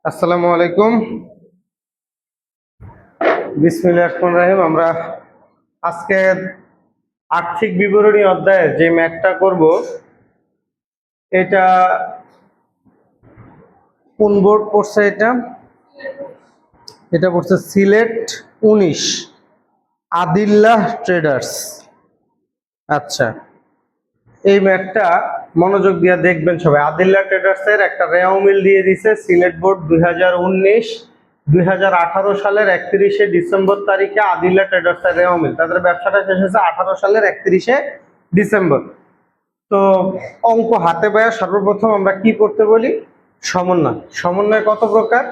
আসসালামু আলাইকুম। বিসমিল্লাহির রহমানির রহিম। আমরা আজকে আর্থিক বিবরণী অধ্যায়ে যে ম্যাথটা করব, এটা কোন বোর্ড পড়ছে? এটা পড়ছে সিলেট 19 আদিল্লাহ ট্রেডার্স। আচ্ছা, এই ম্যাথটা মনোযোগ দিয়ে দেখবেন সবাই। আদিল্লাহ ট্রেডার্সের একটা রেও মিল দিয়ে দিছে সিলেট বোর্ড 2018 সালের 31শে ডিসেম্বর তারিখে আদিল্লাহ ট্রেডার্সের রেও মিল, তাদের ব্যবসাটা শেষ হয়েছে 18 সালের 31শে ডিসেম্বর। তো অঙ্ক হাতে পায়া সর্বপ্রথম আমরা কি করতে বলি? সমন্বয়। সমন্বয় কত প্রকার?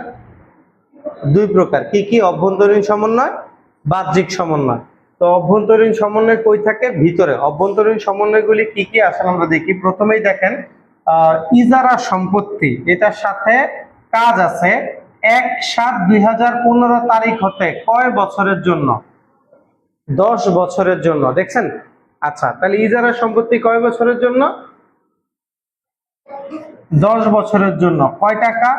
দুই প্রকার। কি কি? অভ্যন্তরীণ সমন্বয়, বাহ্যিক সমন্বয়। তো অভ্যন্তরীণ সমন্বয় কই থাকে? ভিতরে। অভ্যন্তরীণ সমন্বয়গুলি কি কি আসলে আমরা দেখি। প্রথমেই দেখেন ইজারা সম্পত্তি, এটার সাথে কাজ আছে 1/7/2015 তারিখ হতে কয় বছরের জন্য? 10 বছরের জন্য। দেখছেন? আচ্ছা, তাহলে ইজারা সম্পত্তি কয় বছরের জন্য? 10 বছরের জন্য। কয় টাকা?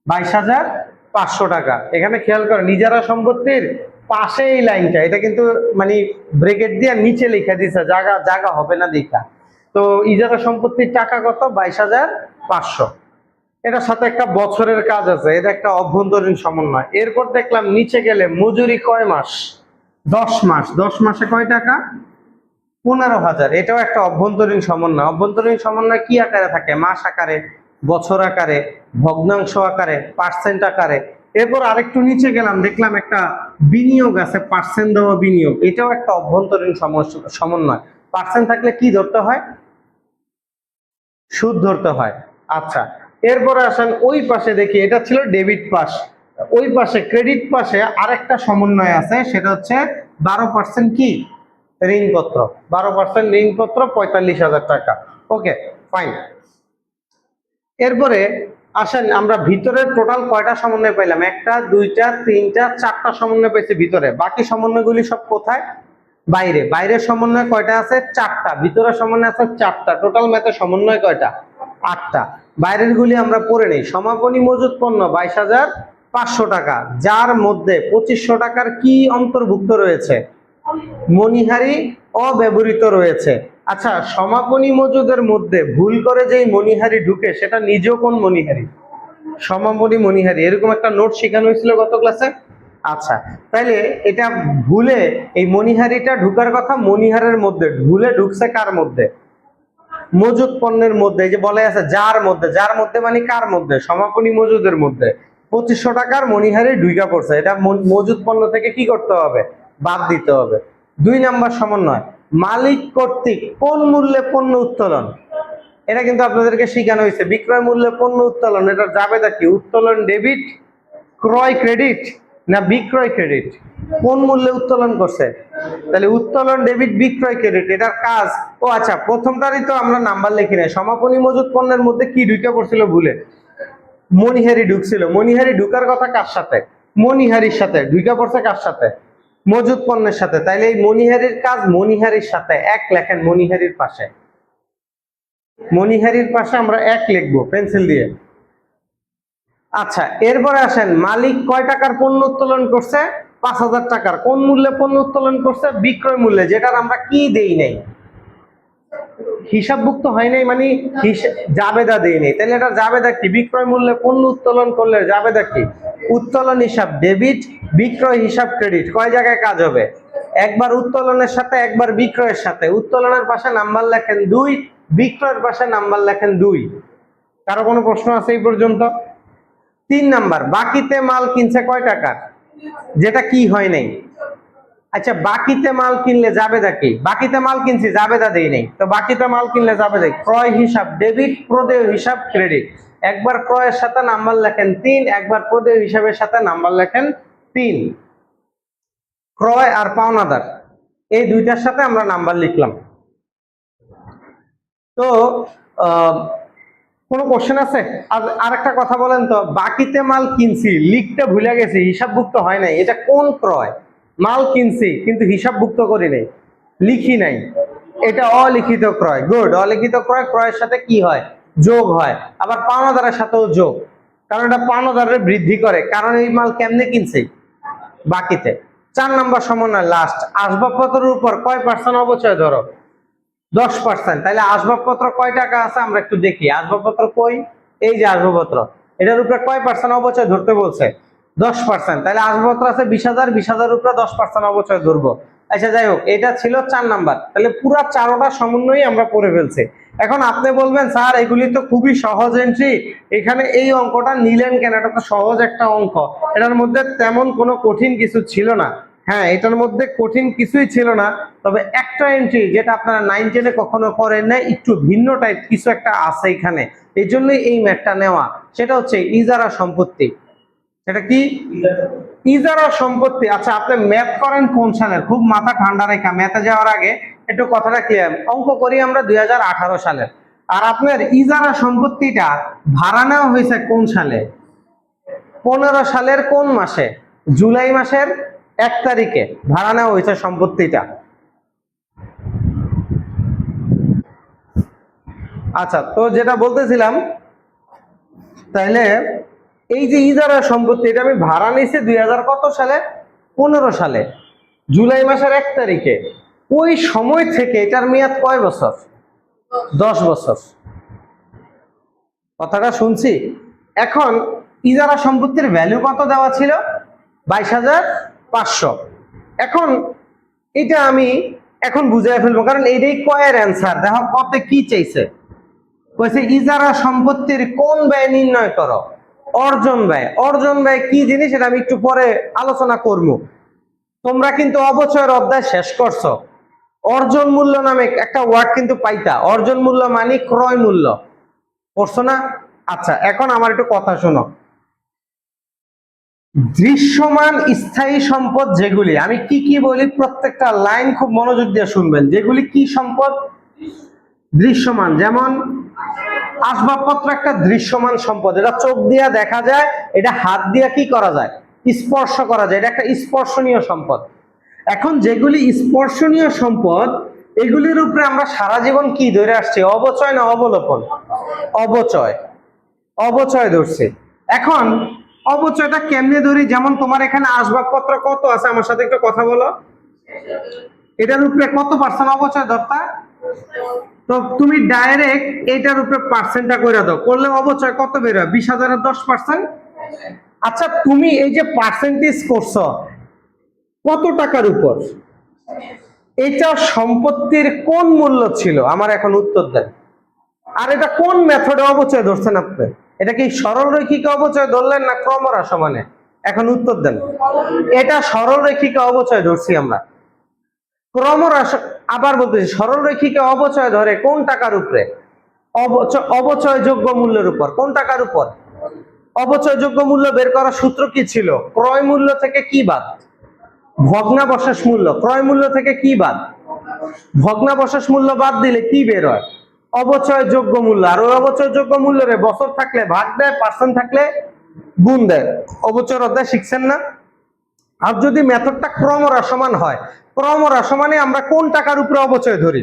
22,500 টাকা। এখানে খেয়াল করেন, ইজারা সম্পত্তির পাশে এই লাইনটা, এটা কিন্তু মানে ব্রেকেট দিয়ে নিচে লিখে দিছে, জায়গা জায়গা হবে না দেখা। তো ইজারা সম্পত্তির টাকা কত? 22,500। এটার সাথে একটা বছরের কাজ আছে, এটা একটা অভ্যন্তরীণ সমন্বয়। এরপর দেখলাম নিচে গেলে মজুরি কয় মাস? 10 মাস। 10 মাসে কয় টাকা? 15,000। এটাও একটা অভ্যন্তরীণ সমন্বয়। অভ্যন্তরীণ সমন্বয় কি আকারে থাকে? মাস আকারে, বছর আকারে, ভগ্নাংশ আকারে, পার্সেন্ট আকারে। এরপর আরেকটু নিচে গেলাম, দেখলাম একটা বিনিয়োগ আছে, পার্সেন্ট দেওয়া বিনিয়োগ। এটাও একটা অভ্যন্তরীণ সমন্বয়। পার্সেন্ট থাকলে কি ধরতে হয়? সুদ ধরতে হয়। আচ্ছা, এরপরে আসেন ওই পাশে দেখি, এটা ছিল ডেবিট পাশ। ওই পাশে ক্রেডিট পাশে আরেকটা সমন্বয় আছে, সেটা হচ্ছে 12% কি? ঋণপত্র। 12% ঋণপত্র, 45,000 টাকা। ওকে, ফাইন। এরপরে আসেন আমরা ভিতরের টোটাল কয়টা সমন্বয় পাইলাম? একটা, দুইটা, তিনটা, চারটা সমন্বয় পেয়েছি ভিতরে। বাকি সমন্বয়গুলি সব কোথায়? বাইরে। বাইরের সমন্বয় কয়টা আছে? 4টা। ভিতরের সমন্বয় আছে 4টা। টোটাল ম্যাথে সমন্বয় কয়টা? 8টা। বাইরের গুলি আমরা পড়ে নেই। সমাপনী মজুত পণ্য 22,500 টাকা, যার মধ্যে 2500 টাকার কি অন্তর্ভুক্ত রয়েছে? মণিহারি অব্যবহৃত রয়েছে। আচ্ছা, সমাপনী মজুদের মধ্যে ভুল করে যেই মণিহারি ঢুকে, সেটা নিজেও কোন মণিহারি? সমাপনী মণিহারি। এরকম একটা নোট শেখানো হয়েছিল গত ক্লাসে। আচ্ছা, তাইলে এটা ভুলে এই মণিহারিটা ঢুকার কথা মণিহারের মধ্যে, ভুলে ঢুকছে কার মধ্যে? মজুদ পণ্যের মধ্যে। এই যে বলে আছে যার মধ্যে। যার মধ্যে মানে কার মধ্যে? সমাপনী মজুদের মধ্যে। 2500 টাকার মণিহারি ঢুকা পড়ছে, এটা মজুদ পণ্য থেকে কি করতে হবে? বাদ দিতে হবে। 2 নাম্বার সমন্বয়, মালিক কর্তৃক কোন মূল্যে পণ্য উত্তোলন। এটা কিন্তু আপনাদেরকে শেখানো হয়েছে। বিক্রয় মূল্যে পণ্য উত্তোলন, এটা যাবেটা কি? উত্তোলন ডেবিট, ক্রয় ক্রেডিট, না বিক্রয় ক্রেডিট? কোন মূল্যে উত্তোলন করছে? তাহলে উত্তোলন ডেবিট, বিক্রয় ক্রেডিট, এটার কাজ। ও আচ্ছা, প্রথমটারই তো আমরা নাম্বার লিখি নাই। সমাপনী মজুদ পণ্যের মধ্যে কি ঢুকে পড়ছিল ভুলে? মণিহারি ঢুকছিল। মণিহারি ঢুকার কথা কার সাথে? মণিহারির সাথে। ঢুকে পড়ছে কার সাথে? মজুদ পণ্যের সাথে। তাইলে এই মণিহারির কাজ মণিহারির সাথে। এক লেখেন মণিহারির পাশে। মণিহারির পাশে আমরা এক লিখবো পেন্সিল দিয়ে। আচ্ছা, এরপরে আসেন, মালিক কয় টাকার পণ্য উত্তোলন করছে? 5,000 টাকার। কোন মূল্যে পণ্য উত্তোলন করছে? বিক্রয় মূল্যে, যেটার আমরা কি দেই নাই? হিসাবভুক্ত হয় নাই, মানে জাবেদা দেই নাই। তাহলে এটা জাবেদা কি? বিক্রয় মূল্যে পণ্য উত্তোলন করলে জাবেদা কি? উত্তোলন হিসাব ডেবিট, বিক্রয় হিসাব ক্রেডিট। কয় জায়গায় কাজ হবে? একবার উত্তোলনের সাথে, একবার বিক্রয়ের সাথে। উত্তোলনের পাশে নাম্বার লেখেন 2, বিক্রয়ের পাশে নাম্বার লেখেন 2। কারো কোনো প্রশ্ন আছে এই পর্যন্ত? 3 নাম্বার, বাকিতে মাল কিনছে কয় টাকার? যেটা কি হয় নাই। আচ্ছা, বাকিতে মাল কিনলে জাবেদা কি? বাকিতে মাল কিনছি, জাবেদা দেই নাই, তো বাকিতে মাল কিনলে জাবেদা কি? ক্রয় হিসাব ডেবিট, প্রদেয় হিসাব ক্রেডিট। একবার ক্রয়ের সাথে নাম্বার লেখেন 3, একবার প্রদেয় হিসাবের সাথে নাম্বার লেখেন 3। ক্রয় আর পাওনাদার, এই দুইটার সাথে আমরা নাম্বার লিখলাম। তো কোনো কোশ্চেন আছে? আর একটা কথা বলেন তো, বাকিতে মাল কিনছি লিখতে ভুলে গেছি, হিসাবভুক্ত হয় নাই, এটা কোন ক্রয়? মাল কিনছি কিন্তু হিসাবভুক্ত করি নাই, লিখি নাই, এটা অলিখিত ক্রয়। গুড, অলিখিত ক্রয়। ক্রয়ের সাথে কি হয়? যোগ হয়, আবার পাওনাদারের সাথেও যোগ, কারণ এটা পাওনাদারের বৃদ্ধি করে, কারণ এই মাল কেমনে কিনছে বাকিতে। 4 নম্বর সমন্বয় লাস্ট, আসবাবপত্রের উপর কয় পার্সেন্ট অবচয় ধরো? 10%। তাহলে আসবাবপত্র কয় টাকা আছে আমরা একটু দেখি। আসবাবপত্র কই? এই যে আসবাবপত্র, এটার উপরে কয় পার্সেন্ট অবচয় ধরতে বলছে? 10%। তাহলে আসবাবপত্র আছে 20,000, 20,000 উপরে 10% অবচয় ধরবো। আচ্ছা যাই হোক, এটা ছিল 4 নাম্বার। তাহলে পুরা 4টা সমন্বয় আমরা পড়ে ফেলছি। এখন আপনি বলবেন স্যার এগুলি তো খুবই সহজ এন্ট্রি, এখানে এই অঙ্কটা নিলেন কেন? এটা তো সহজ একটা অঙ্ক, এটার মধ্যে তেমন কোনো কঠিন কিছু ছিল না। হ্যাঁ, এটার মধ্যে কঠিন কিছুই ছিল না, তবে একটা এন্ট্রি যেটা আপনারা 9 10-এ কখনো করেন না, একটু ভিন্ন টাইপ কিছু একটা আছে এখানে, এই জন্যই এই ম্যাথটা নেওয়া। সেটা হচ্ছে ইজারা সম্পত্তি। সেটা কি? ইজারা সম্পত্তি। আচ্ছা, আপনি ম্যাথ করেন কোন সালের? খুব মাথা ঠান্ডা রেখা ম্যাথে যাওয়ার আগে একটু কথাটা ক্লিয়ার। অঙ্ক করি আমরা 2018 সালের, আর আপনার ইজারা সম্পত্তিটা ভাড়া নেওয়া হয়েছে কোন সালে? 15 সালের কোন মাসে? জুলাই মাসের 1 তারিখে ভাড়া নেওয়া হয়েছে সম্পত্তিটা। আচ্ছা, তো যেটা বলতেছিলাম, তাহলে এই যে ইজারা সম্পত্তি, এটা আমি ভাড়া নিয়েছি 2000 কত সালে? 15 সালে জুলাই মাসের 1 তারিখে। ওই সময় থেকে এটার মেয়াদ কয় বছর? 10 বছর। কথাটা শুনছি? এখন ইজারা সম্পত্তির ভ্যালু কত দেওয়া ছিল? 22,500। এখন এটা আমি এখন বুঝাই ফেলবো, কারণ এইটাই কয়ের অ্যান্সার। দেখো কত কি চাইছে, কইছে ইজারা সম্পত্তির কোন ব্যয় নির্ণয় করো? অর্জন ব্যয়। অর্জন ব্যয় কি জিনিস এটা আমি একটু পরে আলোচনা করব। তোমরা কিন্তু অবচয়ের অধ্যায় শেষ করছো, অর্জন মূল্য নামে একটা ওয়ার্ড কিন্তু পাইতা। অর্জন মূল্য মানে ক্রয় মূল্য, পড়ছো না? আচ্ছা, এখন আমার একটু কথা শোনো। দৃশ্যমান স্থায়ী সম্পদ যেগুলি, আমি কি কি বলি প্রত্যেকটা লাইন খুব মনোযোগ দিয়ে শুনবেন। যেগুলি কি সম্পদ? দৃশ্যমান। যেমন আসবাবপত্র একটা দৃশ্যমান সম্পদ, এটা চোখ দিয়া দেখা যায়, এটা হাত দিয়া কি করা যায়? স্পর্শ করা যায়, এটা একটা স্পর্শনীয় সম্পদ। এখন যেগুলি স্পর্শনীয় সম্পদ, এগুলির উপরে আমরা সারা জীবন কি ধরে আসছি? অবচয় না অবলোপন? অবচয়। অবচয় ধরছে। এখন অবচয়টা কেমনে ধরি? যেমন তোমার এখানে আসবাবপত্র কত আছে, আমার সাথে একটু কথা বলো। এটার উপরে কত পার্সেন্ট অবচয় ধরতা? তো তুমি ডাইরেক্ট এটার উপরে পার্সেন্টটা করে দাও, করলে অবচয় কত বের হয়? 20,000-এর 10%। আচ্ছা, তুমি এই যে পার্সেন্টেজ করছো কত টাকার উপর? এটা সম্পত্তির কোন মূল্য ছিল? আমার এখন উত্তর দেন। আর এটা কোন মেথডে অবচয় ধরছেন আপনি? এটা কি সরল রৈখিক অবচয় ধরলেন না ক্রমহ্রাসমানে? এখন উত্তর দেন। এটা সরল রৈখিক অবচয় ধরছি আমরা। ক্রমহ্রাস, আবার বলতেছি, সরল রৈখিক অবচয় ধরে কোন টাকার উপরে? অবচয়যোগ্য মূল্যের উপর। কোন টাকার উপর? অবচয়যোগ্য মূল্য বের করার সূত্র কি ছিল? ক্রয় মূল্য থেকে কি বাদ? ভগ্নাবশেষ মূল্য। ক্রয় মূল্য থেকে কি বাদ? ভগ্নাবশেষ মূল্য বাদ দিলে কি বের হয়? অবচয়যোগ্য মূল্য। আর ওই অবচয়যোগ্য মূল্যরে বছর থাকলে ভাগ দেয়, পার্সেন্ট থাকলে গুণ দেয়। অবচয়ের অধ্যায় শিখছেন না? আর যদি মেথডটা ক্রমহ্রাসমান হয়, ক্রমহ্রাসমানে আমরা কোন টাকার উপরে অবচয় ধরি?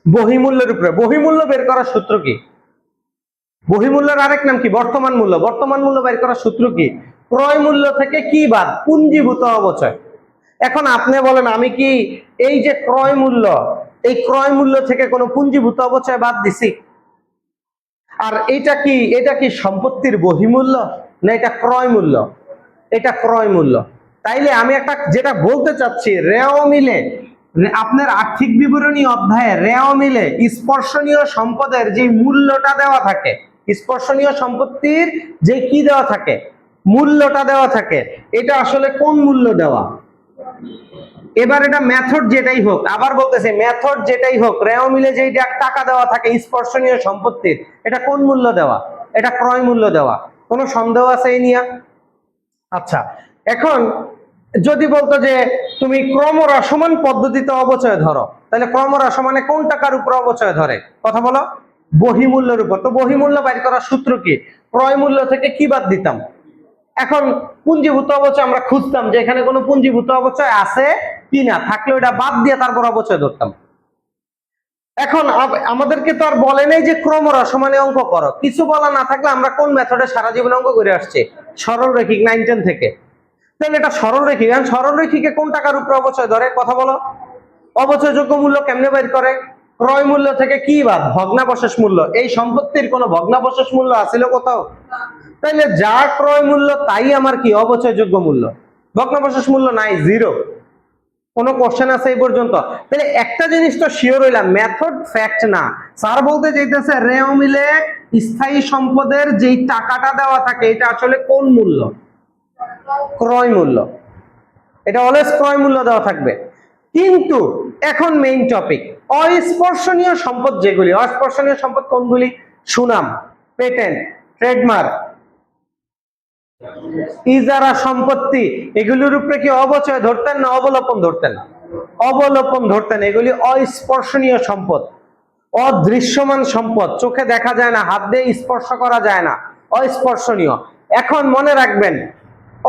বহিমূল্যের উপরে। বহিমূল্য বের করার সূত্র কি? বহিমূল্যের আরেক নাম কি? বর্তমান মূল্য। বর্তমান মূল্য বের করার সূত্র কি? ক্রয় মূল্য থেকে কি বাদ? পুঞ্জীভূত অবচয়। এখন আপনি বলেন, আমি কি এই যে ক্রয় মূল্য, এই ক্রয় মূল্য থেকে কোনো পুঞ্জীভূত অবচয় বাদ দিছি? আর এটা কি সম্পত্তির বহিমূল্য না এটা ক্রয় মূল্য? এটা ক্রয় মূল্য। তাইলে আমি একটা যেটা বলতে চাচ্ছি, রেও মিলে আপনার আর্থিক বিবরণী অধ্যায়ে রেও মিলে স্পর্শনীয় সম্পদের যে মূল্যটা দেওয়া থাকে, স্পর্শনীয় সম্পত্তির যে কি দেওয়া থাকে, মূল্যটা দেওয়া থাকে, এটা আসলে কোন মূল্য দেওয়া? এবার এটা মেথড যেটাই হোক, আবার বলতেছে মেথড যেটাই হোক, রেও মিলে যে টাকা দেওয়া থাকে স্পর্শনীয় সম্পত্তির, এটা কোন মূল্য দেওয়া? এটা ক্রয় মূল্য দেওয়া। কোনো সন্দেহ আছে এই নিয়ে? আচ্ছা, এখন যদি বলতো যে তুমি ক্রমহ্রাসমান পদ্ধতিতে অবচয় ধরো, তাহলে ক্রমহ্রাসমানে কোন টাকার উপর অবচয় ধরে? কথা বলো। বহিমূল্যের উপর। তো বহিমূল্য বাইর করার সূত্র কি? ক্রয় মূল্য থেকে কি বাদ দিতাম? এখন পুঞ্জীভূত অবচয় আমরা খুঁজতাম যে এখানে কোনো পুঞ্জীভূত অবচয় আছে কিনা, থাকলে ওটা বাদ দিয়ে তারপর অবচয় ধরতাম। এখন আমাদেরকে তো আর বলে নাই যে ক্রম রসমানে অঙ্ক করো, কিছু বলা না থাকলে আমরা কোন মেথডে সারা জীবন অঙ্ক করে আসছি? সরল রৈখিক 9-10 থেকে। তাহলে এটা সরল রৈখিক, এখন সরল রৈখিকে কোন টাকার উপরে অবচয় ধরে কথা বলো? অবচয়যোগ্য মূল্য কেমনে বের করে? ক্রয় মূল্য থেকে কি বাদ? ভগ্নাবশেষ মূল্য। এই সম্পত্তির কোনো ভগ্নাবশেষ মূল্য আছিল কোথাও? তাইলে যা ক্রয় মূল্য তাই আমার কি অবচয়যোগ্য মূল্য, ভগ্নাবশেষ মূল্য নাই, জিরো। কোনো কোশ্চেন আছে এই পর্যন্ত? তাহলে একটা জিনিস তো শিওর হইলাম, মেথড ফ্যাক্ট না। স্যার বলতে চাইতেছে রেও মিলে স্থায়ী সম্পদের যেই টাকাটা দেওয়া থাকে এটা আসলে কোন মূল্য? ক্রয় মূল্য। এটা অলওয়েজ ক্রয় মূল্য দেওয়া থাকবে। কিন্তু এখন মেইন টপিক, অস্পর্শনীয় সম্পদ যেগুলি, অস্পর্শনীয় সম্পদ কোনগুলি? সুনাম, পেটেন্ট, ট্রেডমার্ক, ইজারা সম্পত্তি, এগুলির উপরে কি অবচয় ধরতেন না অবলোপন ধরতেন? অবলোপন ধরতেন। এগুলি অস্পর্শনীয় সম্পদ, অদৃশ্যমান সম্পদ, চোখে দেখা যায় না, হাত দিয়ে স্পর্শ করা যায় না, অস্পর্শনীয়। এখন মনে রাখবেন,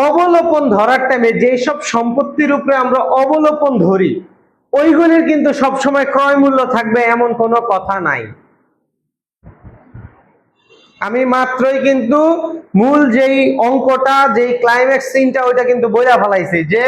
অবলোপন ধরার টাইমে যেসব সম্পত্তির উপরে আমরা অবলোপন ধরি ওইগুলির কিন্তু সবসময় ক্রয় মূল্য থাকবে এমন কোনো কথা নাই। আমি মাত্রই কিন্তু মূল যেই অঙ্কটা, যেই ক্লাইম্যাক্স সিনটা ওইটা কিন্তু বইলা ফেলাইছি যে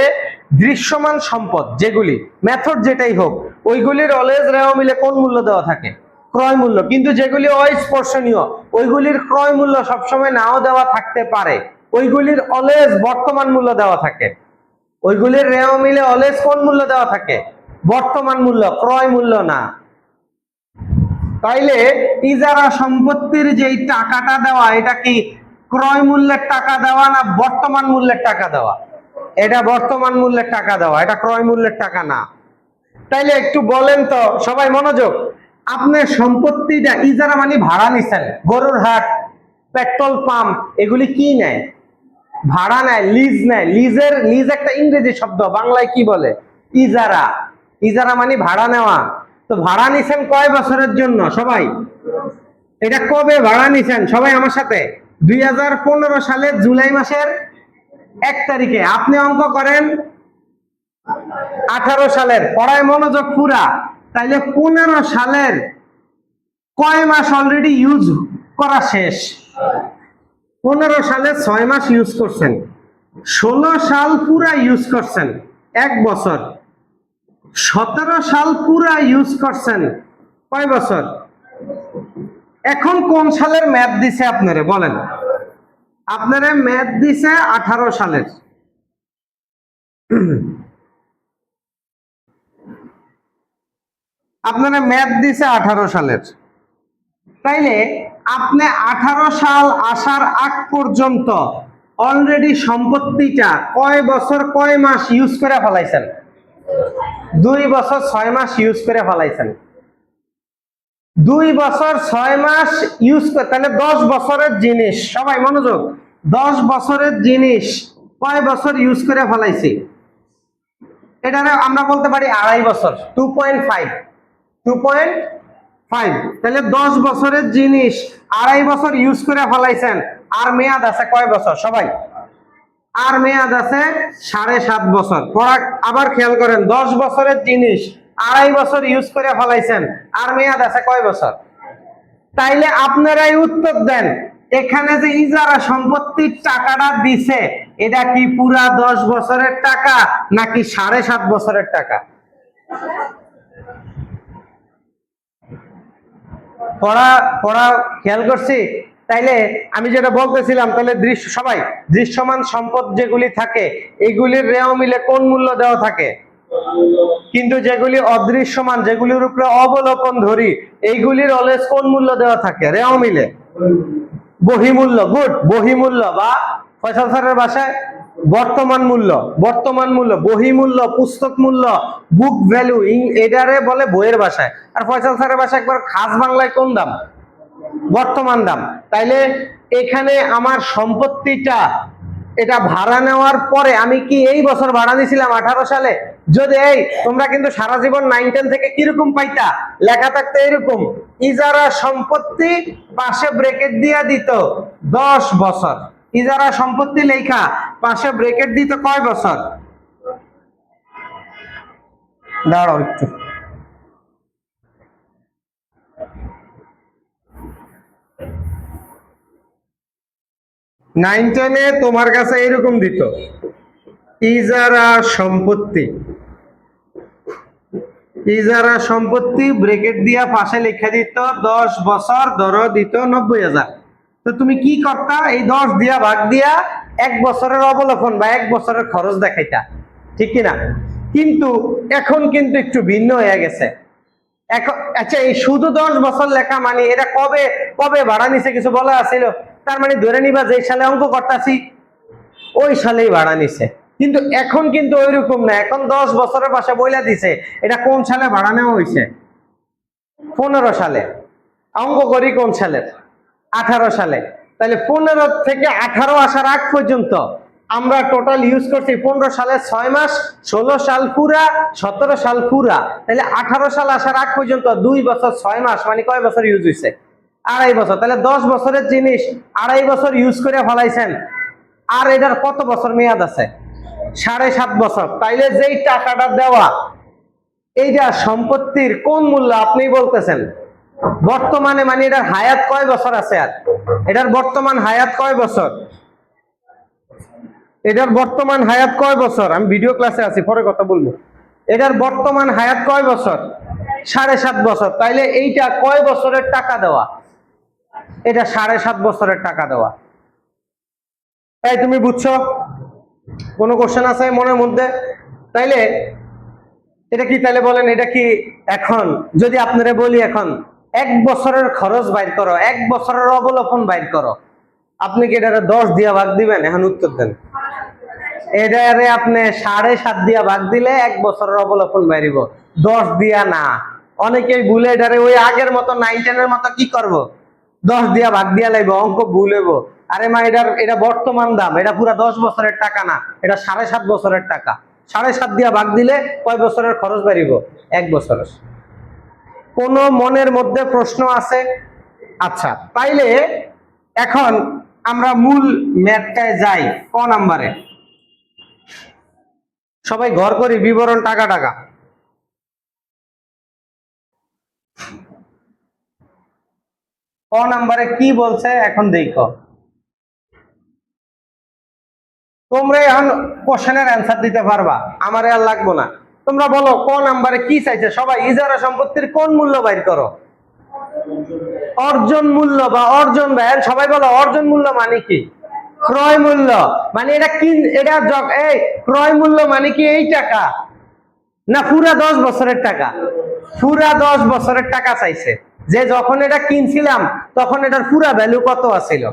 দৃশ্যমান সম্পদ যেগুলি, মেথড যেটাই হোক, ওইগুলির অলওয়েজ রেও মিলে কোন মূল্য দেওয়া থাকে? ক্রয় মূল্য। কিন্তু যেগুলি অস্পর্শনীয় ওইগুলির ক্রয় মূল্য সবসময় নাও দেওয়া থাকতে পারে, ওইগুলির অলওয়েজ বর্তমান মূল্য দেওয়া থাকে। ওইগুলির রেও মিলে অলওয়েজ কোন মূল্য দেওয়া থাকে? বর্তমান মূল্য, ক্রয় মূল্য না। তাইলে ইজারা সম্পত্তির যেই টাকাটা দেওয়া এটা কি ক্রয় মূল্যের টাকা দেওয়া না বর্তমান মূল্যের টাকা দেওয়া? এটা বর্তমান মূল্যের টাকা দেওয়া, এটা ক্রয় মূল্যের টাকা না। তাইলে একটু বলেন তো সবাই মনোযোগ, আপনি সম্পত্তিটা ইজারা মানে ভাড়া নিছেন, গরুর হাট, পেট্রোল পাম্প, এগুলি কি নেয়? ভাড়া নেয়, লিজ নেয়। লিজ একটা ইংরেজি শব্দ, বাংলায় কি বলে? ইজারা। ইজারা মানে ভাড়া নেওয়া। তো ভাড়া নিছেন কয় বছরের জন্য সবাই? এটা কবে ভাড়া নিছেন সবাই আমার সাথে? 2015 সালের জুলাই মাসের 1 তারিখে। আপনি অঙ্ক করেন 18 সালের, পড়ায় মনোযোগ পুরা। তাইলে 15 সালের কয় মাস অলরেডি ইউজ করা শেষ? 15 সালে 6 মাস ইউজ করছেন, 16 সাল পুরা ইউজ করছেন 1 বছর, 17 সাল পুরা ইউজ করছেন কয় বছর? এখন কোন সালের ম্যাথ দিছে আপনারে বলেন? আপনারে ম্যাথ দিছে 18 সালের। আপনারা ম্যাথ দিছে 18 সালের। তাইলে আপনি 18 সাল আসার আগ পর্যন্ত অলরেডি সম্পত্তিটা কয় বছর কয় মাস ইউজ করে ফেলাইছেন? 2 বছর 6 মাস ইউজ করে ফেলাইছেন। 2 বছর 6 মাস ইউজ করে, তাহলে 10 বছরের জিনিস, সবাই মনোযোগ, 10 বছরের জিনিস কয় বছর ইউজ করে ফেলাইছি? এটা আমরা বলতে পারি 2.5 বছর, 2.5। তাহলে 10 বছরের জিনিস 2.5 বছর ইউজ করে ফেলাইছেন, আর মেয়াদ আছে কয় বছর সবাই? আর মেয়াদ আছে 7.5 বছর। আবার খেয়াল করেন, 10 বছরের জিনিস 2.5 বছর ইউজ করে ফেলাইছেন, আর মেয়াদ আছে কয় বছর? তাইলে আপনারাই উত্তর দেন, এখানে যে ইজারা সম্পত্তির টাকাটা দিছে এটা কি পুরা 10 বছরের টাকা নাকি 7.5 বছরের টাকা? পড়া খেয়াল করছি। তাইলে আমি যেটা বলতেছিলাম, তাহলে সবাই দৃশ্যমান সম্পদ যেগুলি থাকে এগুলির রেও মিলে কোন মূল্য দেওয়া থাকে? কিন্তু যেগুলি অদৃশ্যমান, যেগুলির উপরে অবলোপন ধরি, এইগুলির অলওয়েজ কোন মূল্য দেওয়া থাকে? রেও মিলে বহিমূল্য। গুড, বহিমূল্য বা ফয়সাল স্যারের ভাষায় বর্তমান মূল্য। বর্তমান মূল্য, বহিমূল্য, পুস্তক মূল্য, বুক ভ্যালু, এটারে বলে বইয়ের ভাষায়। আর ফয়সাল স্যারের ভাষায় একবার খাস বাংলায় কোন দাম? বর্তমান দাম। তাইলে এখানে আমার সম্পত্তিটা এটা ভাড়া নেওয়ার পরে আমি কি এই বছর ভাড়া নিয়েছিলাম 18 সালে? যদি এই তোমরা কিন্তু সারা জীবন 9-10 থেকে কিরকম পাইতা, লেখা থাকতো এরকম, ইজারা সম্পত্তি পাশে ব্রেকেট দিয়া দিত 10 বছর। ইজারা সম্পত্তি লেখা পাশে ব্রেকেট দিত কয় বছর? দাঁড়াও একটু, 9-10-এ তোমার কাছে এরকম দিত, ইজারা সম্পত্তি, ইজারা সম্পত্তি ব্রেকেট দিয়া পাশে লিখে দিত 10 বছর, ধরো দিত 90,000। তো তুমি কি করতা, এই 10 দিয়া ভাগ দিয়া 1 বছরের অবলোকন বা 1 বছরের খরচ দেখাইতা, ঠিক কিনা? কিন্তু এখন কিন্তু একটু ভিন্ন হয়ে গেছে। এখন আচ্ছা, এই শুধু 10 বছর লেখা মানে এটা কবে কবে ভাড়া নিছে কিছু বলা আছিল? তার মানে ধরে নিবা যে সালে অঙ্ক করতেছি ওই সালেই ভাড়া নিছে। কিন্তু এখন কিন্তু ওইরকম না, এখন 10 বছরের পাশে বইলা দিছে এটা কোন সালে ভাড়া নেওয়া হয়েছে, 15 সালে। অঙ্ক করি কোন সালের, 18 সালে। তাহলে 15 থেকে 18 আসার আগ পর্যন্ত আমরা টোটাল ইউজ করছি 15 সালে 6 মাস, 16 সাল পুরা, 17 সাল পুরা। তাহলে 18 সাল আসার আগ পর্যন্ত 2 বছর 6 মাস মানে কয় বছর ইউজ হয়েছে? 2.5 বছর। তাহলে 10 বছরের জিনিস 2.5 বছর ইউজ করে ফেলাইছেন। আর এটার কত বছর মেয়াদ আছে? 7.5 বছর। তাইলে যেই টাকাটা দেওয়া, এইটা সম্পত্তির কোন মূল্য আপনি বলতেছেন বর্তমানে, মানে এটার হায়াত কয় বছর আছে? আর এটার বর্তমান হায়াত কয় বছর? এটার বর্তমান হায়াত কয় বছর? আমি ভিডিও ক্লাসে আছি, পরে কথা বলবো। এটার বর্তমান হায়াত কয় বছর? 7.5 বছর। তাইলে এইটা কয় বছরের টাকা দেওয়া? এটা 7.5 বছরের টাকা দেওয়া। তাই তুমি বুঝছো? কোনো কোশ্চেন আছে মনের মধ্যে? তাইলে এটা কি, তাহলে বলেন এটা কি? এখন যদি আপনারা বলি এখন 1 বছরের খরচ বাইর করো, 1 বছরের অবলোকন বাইর করো, আপনি কি এটা 10 দিয়া ভাগ দিবেন? এখন উত্তর দেন। এটারে আপনি 7.5 দিয়া ভাগ দিলে 1 বছরের অবলোকন বাইরিব, 10 দিয়া না। অনেকেই ভুলে এটারে ওই আগের মতো 9-10-এর মতো কি করব, 10 দিয়া ভাগ দিয়া লাইব, অঙ্ক ভুল হইব। আরে মা, এটা বর্তমান দাম, এটা পুরা 10 বছরের টাকা না, এটা 7.5 বছরের টাকা। 7.5 দিয়া ভাগ দিলে কয় বছরের খরচ বাড়িব? 1 বছরের। কোন মনের মধ্যে প্রশ্ন আছে? আচ্ছা, তাইলে এখন আমরা মূল ম্যাথটায় যাই। ক নাম্বারে সবাই ঘর করি বিবরণ টাকা টাকা। ক নাম্বারে কি বলছে এখন দেখো। তোমরা এখন কোশ্চেনের অ্যান্সার দিতে পারবা, আমারে আর লাগবো না। তোমরা বলো ক নাম্বারে কি চাইছে সবাই? ইজারা সম্পত্তির কোন মূল্য বাইর করো? অর্জন মূল্য বা অর্জন ব্যয়। সবাই বলো অর্জন মূল্য মানে কি? ক্রয় মূল্য। মানে এটা কি? এটা এই ক্রয় মূল্য মানে কি এই টাকা না পুরা 10 বছরের টাকা? পুরা 10 বছরের টাকা চাইছে, যে যখন এটা কিনছিলাম তখন এটার পুরা ভ্যালু কত আছিল।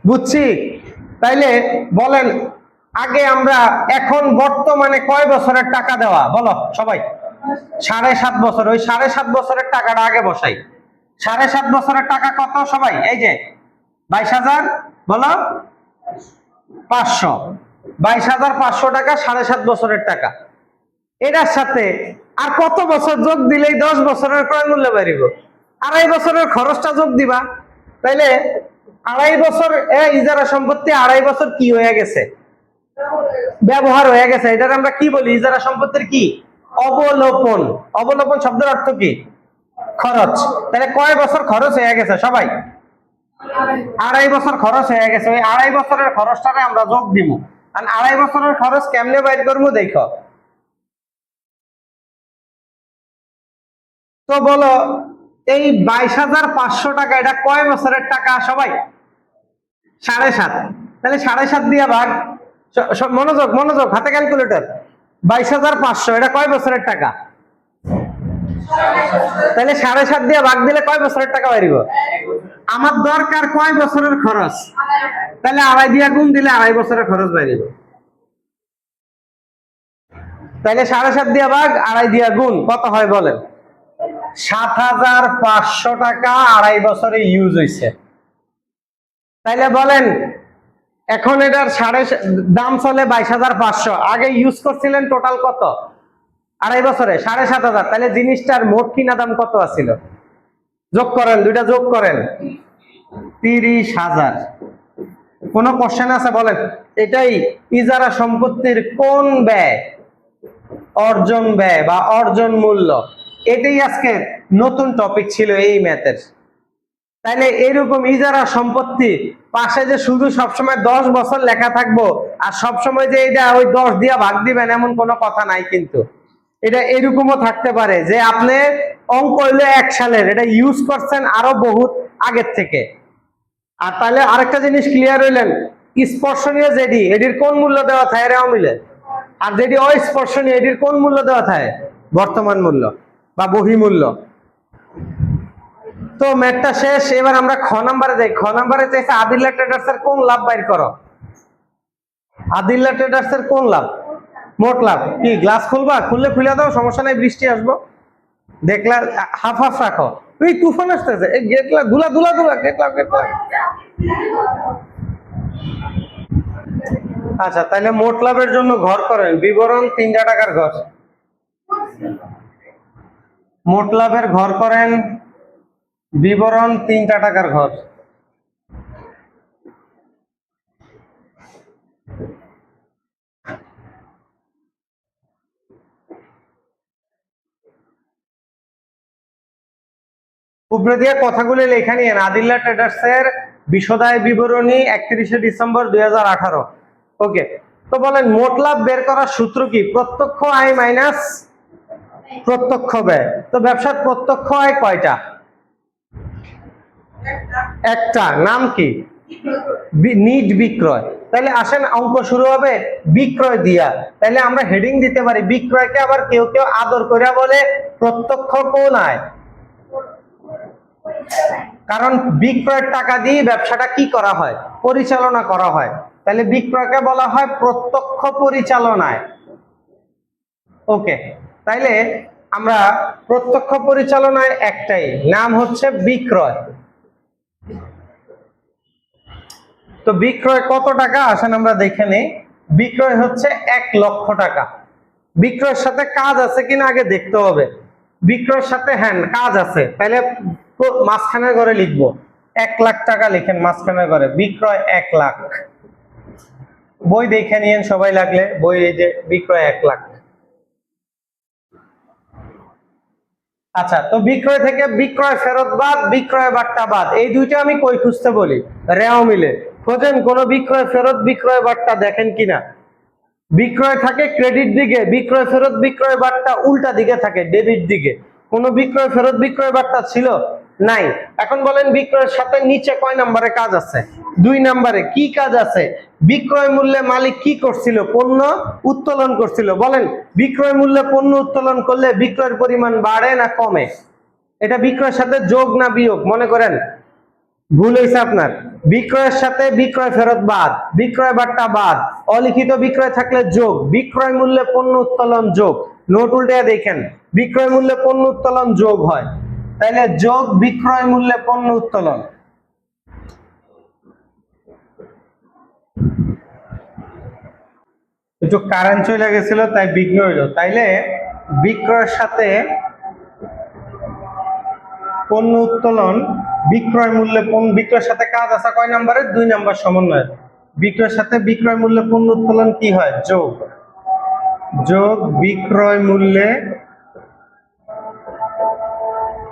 বুঝছি? তাইলে বলেন আগে আমরা এখন বর্তমানে কয় বছরের টাকা দেওয়া বলো সবাই? 7.5 বছর। ওই 7.5 বছরের টাকাটা আগে বসাই। 7.5 বছরের টাকা কত সবাই? এই যে 22,000, বলো 500। 22,500 টাকা 7.5 বছরের টাকা। এটার সাথে আর কত বছর যোগ দিলেই 10 বছরের ক্রয় মূল্য বাড়িব? 2.5 বছরের খরচটা যোগ দিবা। তাইলে 2.5 বছর ইজারা সম্পত্তি 2.5 বছর কি হয়ে গেছে? ব্যবহার হয়ে গেছে। এটার আমরা কি বলি? ইজারা সম্পত্তির কি? অবলোপন। অবলোপন শব্দের অর্থ কি? খরচ। তাহলে কয় বছর খরচ হয়ে গেছে সবাই? 2.5 বছর খরচ হয়ে গেছে। ওই 2.5 বছরের খরচটাকে আমরা যোগ দিব। আর 2.5 বছরের খরচ কেমনে বাইর করবো দেখো। তো বলো এই 22,500 টাকা এটা কয় বছরের টাকা সবাই? 7.5। তাহলে 7.5 দিয়ে ভাগ, মনোযোগ মনোযোগ, হাতে ক্যালকুলেটর। 22,500 এটা কয় বছরের টাকা? তাহলে 7.5 দিয়ে ভাগ দিলে কয় বছরের টাকা বাড়িব? আমার দরকার কয় বছরের খরচ, তাহলে 2.5 দিয়ে গুণ দিলে 2.5 বছরের খরচ বাড়িব। তাহলে 7.5 দিয়ে ভাগ 2.5 দিয়ে গুণ কত হয় বলেন? 7,500 টাকা 2.5 বছরে ইউজ হয়েছে। তাইলে বলেন এখন এটার দাম চলে 22,500, আগে ইউজ করছিলেন টোটাল কত 2.5 বছরে? 7,500। তাহলে জিনিসটার মোট কিনা দাম কত আছিল? যোগ করেন, দুইটা যোগ করেন, 30,000। কোন কোশ্চেন আছে বলেন? এটাই ইজারা সম্পত্তির কোন ব্যয়? অর্জন ব্যয় বা অর্জন মূল্য। এটাই আজকে নতুন টপিক ছিল এই ম্যাথের। তাইলে এরকম ইজারা সম্পত্তি পাশে যে শুধু সবসময় 10 বছর লেখা থাকবো আর সবসময় যে এটা ওই 10 দিয়া ভাগ দিবেন এমন কোনো কথা নাই কিন্তু। এটা এরকমও থাকতে পারে যে আপনি অঙ্ক হইলো 1 সালের, এটা ইউজ করছেন আরো বহুত আগের থেকে। আর তাহলে আরেকটা জিনিস ক্লিয়ার হইলেন, স্পর্শনীয় যেডি এটির কোন মূল্য দেওয়া থাকে রেও মিলে, আর যেটি অস্পর্শনীয় এটির কোন মূল্য দেওয়া থাকে, বর্তমান মূল্য বা বহিমূল্য। তো ম্যাথটা শেষ, এবার আমরা খ নাম্বারে যাই। খ নাম্বারে চাইছে আদিল্লা ট্রেডার্স এর কোন লাভ বাইর করো। আদিল্লা ট্রেডার্স এর কোন লাভ, মোট লাভ। কি গ্লাস খুলবা, খুললে খুলে দাও, সমস্যা নাই, বৃষ্টি আসবো। দেখলা হাফ হাফ রাখো, তুই তুফান আসতেছে, এই গেটলা ধুলা ধুলা ধুলা, গেটলা গেটলা। আচ্ছা তাহলে মোট লাভের জন্য ঘর করেন বিবরণ 3টা টাকার ঘর। মোট লাভের ঘর করেন বিবরণ 3টা টাকার ঘর। উপরে দিয়ে কথাগুলি লেখা নিয়ে আদিল্লা ট্রেডার্স এর বিশদায় বিবরণী 31শে ডিসেম্বর 2018। ওকে, তো বলেন মোট লাভ বের করার সূত্র কি, প্রত্যক্ষ আয় মাইনাস প্রত্যক্ষ ব্যয়। তো ব্যবসার প্রত্যক্ষ আয় কয়টা, একটা, নাম কি, নিট বিক্রয়। তাহলে আসেন অঙ্ক শুরু হবে বিক্রয় দিয়া, তাহলে আমরা হেডিং দিতে পারি বিক্রয়কে আবার কেউ কেউ আদর করে বলে প্রত্যক্ষ কোন আয়, কারণ বিক্রয়ের টাকা দিয়ে ব্যবসাটা কি করা হয়, পরিচালনা করা হয়। তাহলে বিক্রয়কে বলা হয় প্রত্যক্ষ পরিচালনায়। ওকে, তাইলে আমরা প্রত্যক্ষ পরিচালনায় একটাই নাম হচ্ছে বিক্রয়। তো বিক্রয় কত টাকা আসেন আমরা দেখে নেই। বিক্রয় হচ্ছে 1 লক্ষ টাকা। বিক্রয়ের সাথে কাজ আছে কিনা আগে দেখতে হবে। বিক্রয়ের সাথে হ্যাঁ কাজ আছে, তাহলে মাঝখানের ঘরে লিখবো 1 লাখ টাকা, লিখেন মাঝখানের ঘরে বিক্রয় 1 লাখ। বই দেখে নিয়েন সবাই লাগলে, বই এই যে বিক্রয় 1 লাখ। আচ্ছা, তো বিক্রয় থেকে বিক্রয় ফেরত বাদ, বিক্রয় বাট্টা বাদ, এই দুইটা আমি কই খুঁজতে বলি, রেও মিলে খোঁজেন কোন বিক্রয় ফেরত বিক্রয় বাট্টা দেখেন কিনা। বিক্রয় থাকে ক্রেডিট দিকে, বিক্রয় ফেরত বিক্রয় বাট্টা উল্টা দিকে থাকে, ডেবিট দিকে। কোন বিক্রয় ফেরত বিক্রয় বাট্টা ছিল নাই। এখন বলেন বিক্রয়ের সাথে নিচে কয় নম্বরে কাজ আছে, 2 নম্বরে। কি কাজ আছে, বিক্রয় মূল্যে মালিক কি করছিল, পণ্য উত্তোলন করছিল। বলেন বিক্রয় মূল্যে পণ্য উত্তোলন করলে বিক্রয়ের পরিমাণ বাড়ে না কমে, এটা বিক্রয়ের সাথে যোগ না বিয়োগ, মনে করেন ভুল হয়েছে আপনার। বিক্রয়ের সাথে বিক্রয় ফেরত বাদ, বিক্রয় বাট্টা বাদ, অলিখিত বিক্রয় থাকলে যোগ, বিক্রয় মূল্যে পণ্য উত্তোলন যোগ। নোট উল্টে দেখেন বিক্রয় মূল্যে পণ্য উত্তোলন যোগ হয়, তাইলে যোগ বিক্রয় মূল্যে পণ্য উত্তোলন। একটু কারেন্ট চলে গেছিল তাই বিঘ্ন হইলো। তাইলে বিক্রয়ের সাথে পণ্য উত্তোলন, বিক্রয় মূল্যে বিক্রয়ের সাথে কাজ আছে কয় নম্বরে, 2 নম্বর সমন্বয়। বিক্রয়ের সাথে বিক্রয় মূল্যে পণ্য উত্তোলন কি হয়, যোগ, যোগ বিক্রয় মূল্যে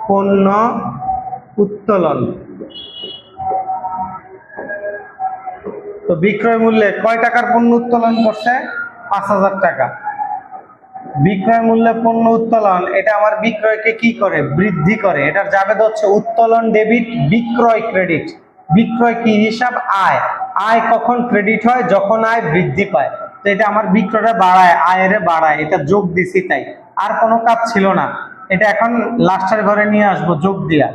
পণ্য উত্তোলন। তো বিক্রয় মূল্যে কয় টাকার পণ্য উত্তোলন করছে, 5000 টাকা। বিক্রয় মূল্যে পণ্য উত্তোলন, এটা আমার বিক্রয়কে কি করে, বৃদ্ধি করে। এটার জাবেদ হচ্ছে উত্তোলন ডেবিট, বিক্রয় ক্রেডিট। বিক্রয় কি হিসাব, আয়। আয় কখন ক্রেডিট হয়, যখন আয় বৃদ্ধি পায়। তো এটা আমার বিক্রয়টা বাড়ায়, আয়ের বাড়ায়, এটা যোগ দিছি তাই, আর কোনো কাজ ছিল না। এটা এখন লাস্টের ঘরে নিয়ে আসবো যোগ দিয়া।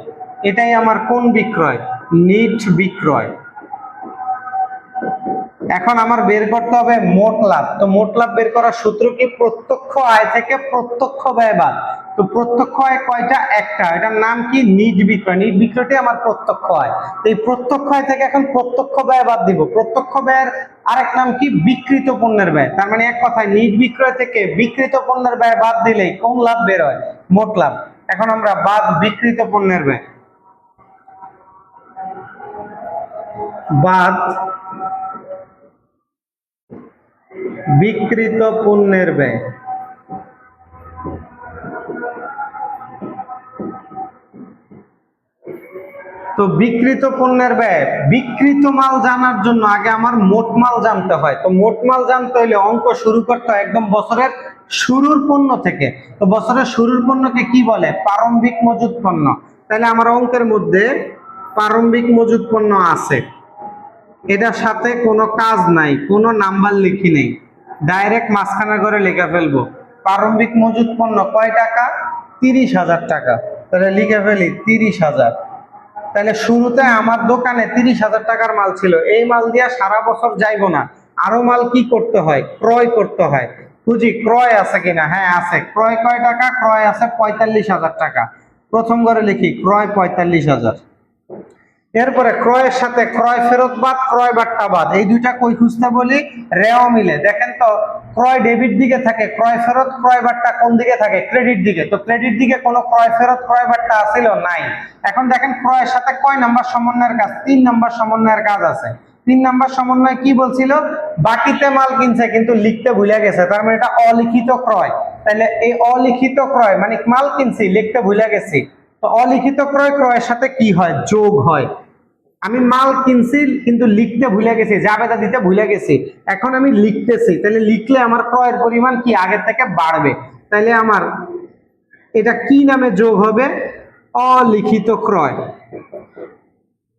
এটাই আমার কোন বিক্রয়, নিট বিক্রয়। এখন আমার বের করতে হবে মোট লাভ। তো মোট লাভ বের করার সূত্র কি, প্রত্যক্ষ আয় থেকে প্রত্যক্ষ ব্যয় বাদ। তো প্রত্যক্ষ আয় কয়টা, একটা, এটার নাম কি, নিট বিক্রয়। নিট বিক্রয়টি আমার প্রত্যক্ষ আয়। তো এই প্রত্যক্ষ আয় থেকে এখন প্রত্যক্ষ ব্যয় বাদ দিব। প্রত্যক্ষ ব্যয়ের আরেক নাম কি, বিক্রিত পণ্যের ব্যয়। তার মানে এক কথায় নিট বিক্রয় থেকে বিক্রিত পণ্যের ব্যয় বাদ দিলেই কোন লাভ বের হয়, মোট লাভ। এখন আমরা বাদ বিক্রিত পণ্যের ব্যয়, বাদ বিক্রিত পণ্যের ব্যয়। তো বিক্রিত পণ্যের ব্যয়, বিক্রিত মাল জানার জন্য আগে আমার মোট মাল জানতে হয়। তো মোট মাল জানতে হলে অঙ্ক শুরু করতে হয় একদম বছরের শুরুর পণ্য থেকে। তো বছরের শুরুর পণ্যকে কি বলে? প্রারম্ভিক মজুদ পণ্য। তাহলে আমার অঙ্কের মধ্যে প্রারম্ভিক মজুদ পণ্য আছে, এটার সাথে কোনো কাজ নাই, কোনো নাম্বার লিখি নেই, ডাইরেক্ট মাঝখানে করে লিখে ফেলবো। প্রারম্ভিক মজুদ পণ্য কয় টাকা? 30,000 টাকা। তাহলে লিখে ফেলি 30,000। তাহলে শুরুতে আমার দোকানে 30,000 টাকার মাল ছিল, এই মাল দিয়া সারা বছর যাইবো না, আরো মাল কি করতে হয়? ক্রয় করতে হয়। খুঁজি ক্রয় আছে কিনা, হ্যাঁ আছে। ক্রয় কয় টাকা? ক্রয় আছে 45,000 টাকা। প্রথম ঘরে লিখি ক্রয় 45,000। এরপরে ক্রয়ের সাথে ক্রয় ফেরত বাদ, ক্রয় বাট্টা বাদ, এই দুইটা কই খুঁজতে বলি? রেও মিলে। দেখেন তো ক্রয় ডেবিট দিকে থাকে, ক্রয় ফেরত ক্রয় বাট্টা কোন দিকে থাকে? ক্রেডিট দিকে। তো ক্রেডিট দিকে কোনো ক্রয় ফেরত ক্রয় বাট্টা আছিল? নাই। এখন দেখেন ক্রয়ের সাথে কয় নাম্বার সমন্বয়ের কাজ? 3 নাম্বার সমন্বয়ের কাজ আছে। 3 নাম্বার সমন্বয় কি বলছিল? বাকিতে মাল কিনছে কিন্তু লিখতে ভুলে গেছে, তার মানে এটা অলিখিত ক্রয়। তাহলে এই অলিখিত ক্রয় মানে মাল কিনছি লিখতে ভুলে গেছি। তো অলিখিত ক্রয় ক্রয়ের সাথে কি হয়? যোগ হয়। আমি মাল কিনছি কিন্তু লিখতে ভুলে গেছি, জাবেদা দিতে ভুলে গেছি, এখন আমি লিখতেছি, তাহলে লিখলে আমার ক্রয়ের পরিমাণ কি আগের থেকে বাড়বে। তাহলে আমার এটা কি নামে যোগ হবে? অলিখিত ক্রয়।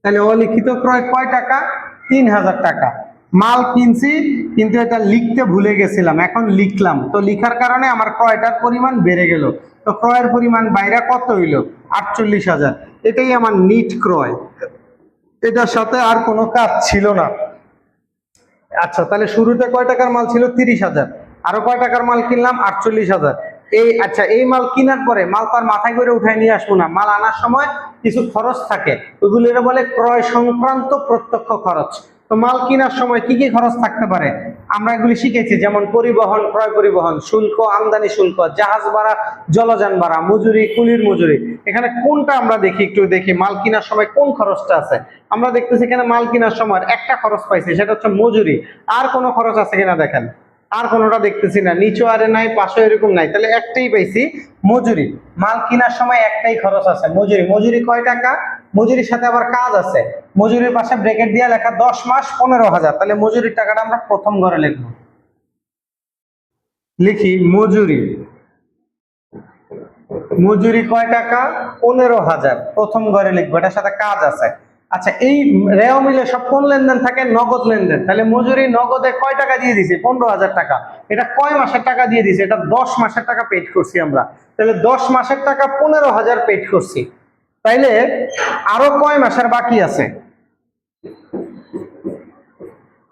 তাহলে অলিখিত ক্রয় কয় টাকা? 3,000 টাকা। মাল কিনছি কিন্তু এটা লিখতে ভুলে গেছিলাম, এখন লিখলাম, তো লিখার কারণে আমার ক্রয়টার পরিমাণ বেড়ে গেল। তো ক্রয়ের পরিমাণ বাইরে কত হইল? 48,000। এটাই আমার নিট ক্রয়, এটার সাথে আর কোনো কাজ ছিল না। আচ্ছা, তাহলে শুরুতে কয় টাকার মাল ছিল? 30,000। আরো কয় টাকার মাল কিনলাম? 48,000। আচ্ছা, এই মাল কেনার পরে মাল তো আর মাথায় করে উঠায় নিয়ে আসবো না, মাল আনার সময় কিছু খরচ থাকে, ওইগুলো বলে ক্রয় সংক্রান্ত প্রত্যক্ষ খরচ। তো মাল কেনার সময় কি কি খরচ থাকতে পারে আমরা এগুলি শিখেছি, যেমন পরিবহন, ক্রয় পরিবহন শুল্ক, আমদানি শুল্ক, জাহাজ ভাড়া, জলযান ভাড়া, মজুরি, কুলির মজুরি। এখানে কোনটা আমরা দেখি, একটু দেখি মাল কেনার সময় কোন খরচটা আছে। আমরা দেখতেছি এখানে মাল কেনার সময় একটা খরচ পাইছি, সেটা হচ্ছে মজুরি। আর কোনো খরচ আছে কিনা দেখেন, আর কোনোটা দেখতেছি না, নিচু আরে নাই, পাশে এরকম নাই, তাহলে একটাই পাইছি, মজুরি। মাল কেনার সময় একটাই খরচ আছে, মজুরি। মজুরি কয় টাকা? মজুরির সাথে আবার কাজ আছে, মজুরির পাশে ব্র্যাকেট দিয়ে লেখা 10 মাস 15,000। তাহলে মজুরির টাকাটা আমরা প্রথম ঘরে লিখবো, লিখি মজুরি। মজুরি কয় টাকা? 15,000 প্রথম ঘরে লিখবো, এটার সাথে কাজ আছে। আচ্ছা, এই রেও মিলে সব কোন লেনদেন থাকে? নগদ লেনদেন। তাহলে মজুরি নগদে কয় টাকা দিয়ে দিছি? 15,000 টাকা। এটা কয় মাসের টাকা দিয়ে দিছি? এটা 10 মাসের টাকা পেড করছি আমরা। তাহলে 10 মাসের টাকা 15,000 পেড করছি। তাইলে আরো কয় মাসের বাকি আছে?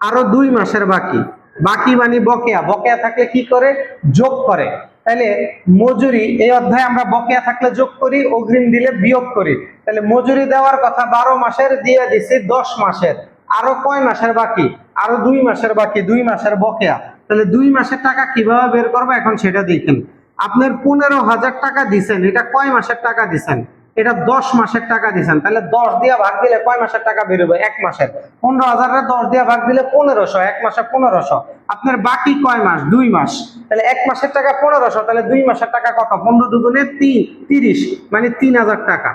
আরো 2 মাসের বাকি। বাকি মানে বকেয়া। বকেয়া থাকলে কি করে? যোগ করে। তাহলে মজুরি, এই অধ্যায়ে আমরা বকেয়া থাকলে যোগ করি, অগ্রিম দিলে বিয়োগ করি। তাহলে মজুরি দেওয়ার কথা 12 মাসের, দিয়ে দিছি 10 মাসের। আরো কয় মাসের বাকি? আরো 2 মাসের বাকি, 2 মাসের বকেয়া। তাহলে 2 মাসের টাকা কিভাবে বের করবো এখন সেটা দেখেন। আপনার 15,000 টাকা দিছেন, এটা কয় মাসের টাকা দিছেন? এটা 10 মাসের টাকা দিছেন। তাহলে 10 দিয়ে ভাগ দিলে কয় মাসের টাকা বেরোবে? 1 মাসের। 15,000 10 দিয়ে ভাগ দিলে 1500, 1 মাসে 1500। আপনার বাকি কয় মাস? 2 মাস। তাহলে 1 মাসের টাকা 1500, তাহলে 2 মাসের টাকা কত? 15 দুগুণে 30, মানে 3,000 টাকা।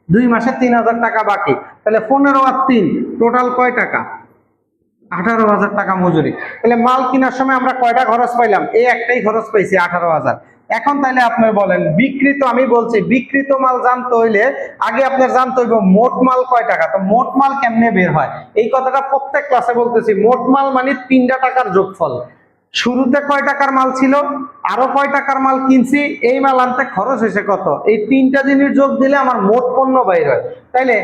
2 মাসে 3,000 টাকা বাকি। তাহলে 15 আর 3 টোটাল কয় টাকা? 18,000 টাকা মজুরি। তাহলে মাল কেনার সময় আমরা কয়টা খরচ পাইলাম? এই একটাই খরচ পাইছি, 18,000। এখন তাহলে আপনি বলেন বিক্রিত, আমি বলছি বিক্রিত মাল জানতে হইলে আগে আপনার জানতে হইব মোট মাল কয় টাকা। তো মোট মাল কেমনে বের হয় এই কথাটা প্রত্যেক ক্লাসে বলতেছি। মোট মাল মানে 3টা টাকার যোগফল। শুরুতে কয় টাকার মাল ছিল, আরো কয় টাকার মাল কিনছি, এই মাল আনতে খরচ হয়েছে কত, এই 3টা জিনিস যোগ দিলে আমার মোট পণ্য বাইর হয়। তাইলে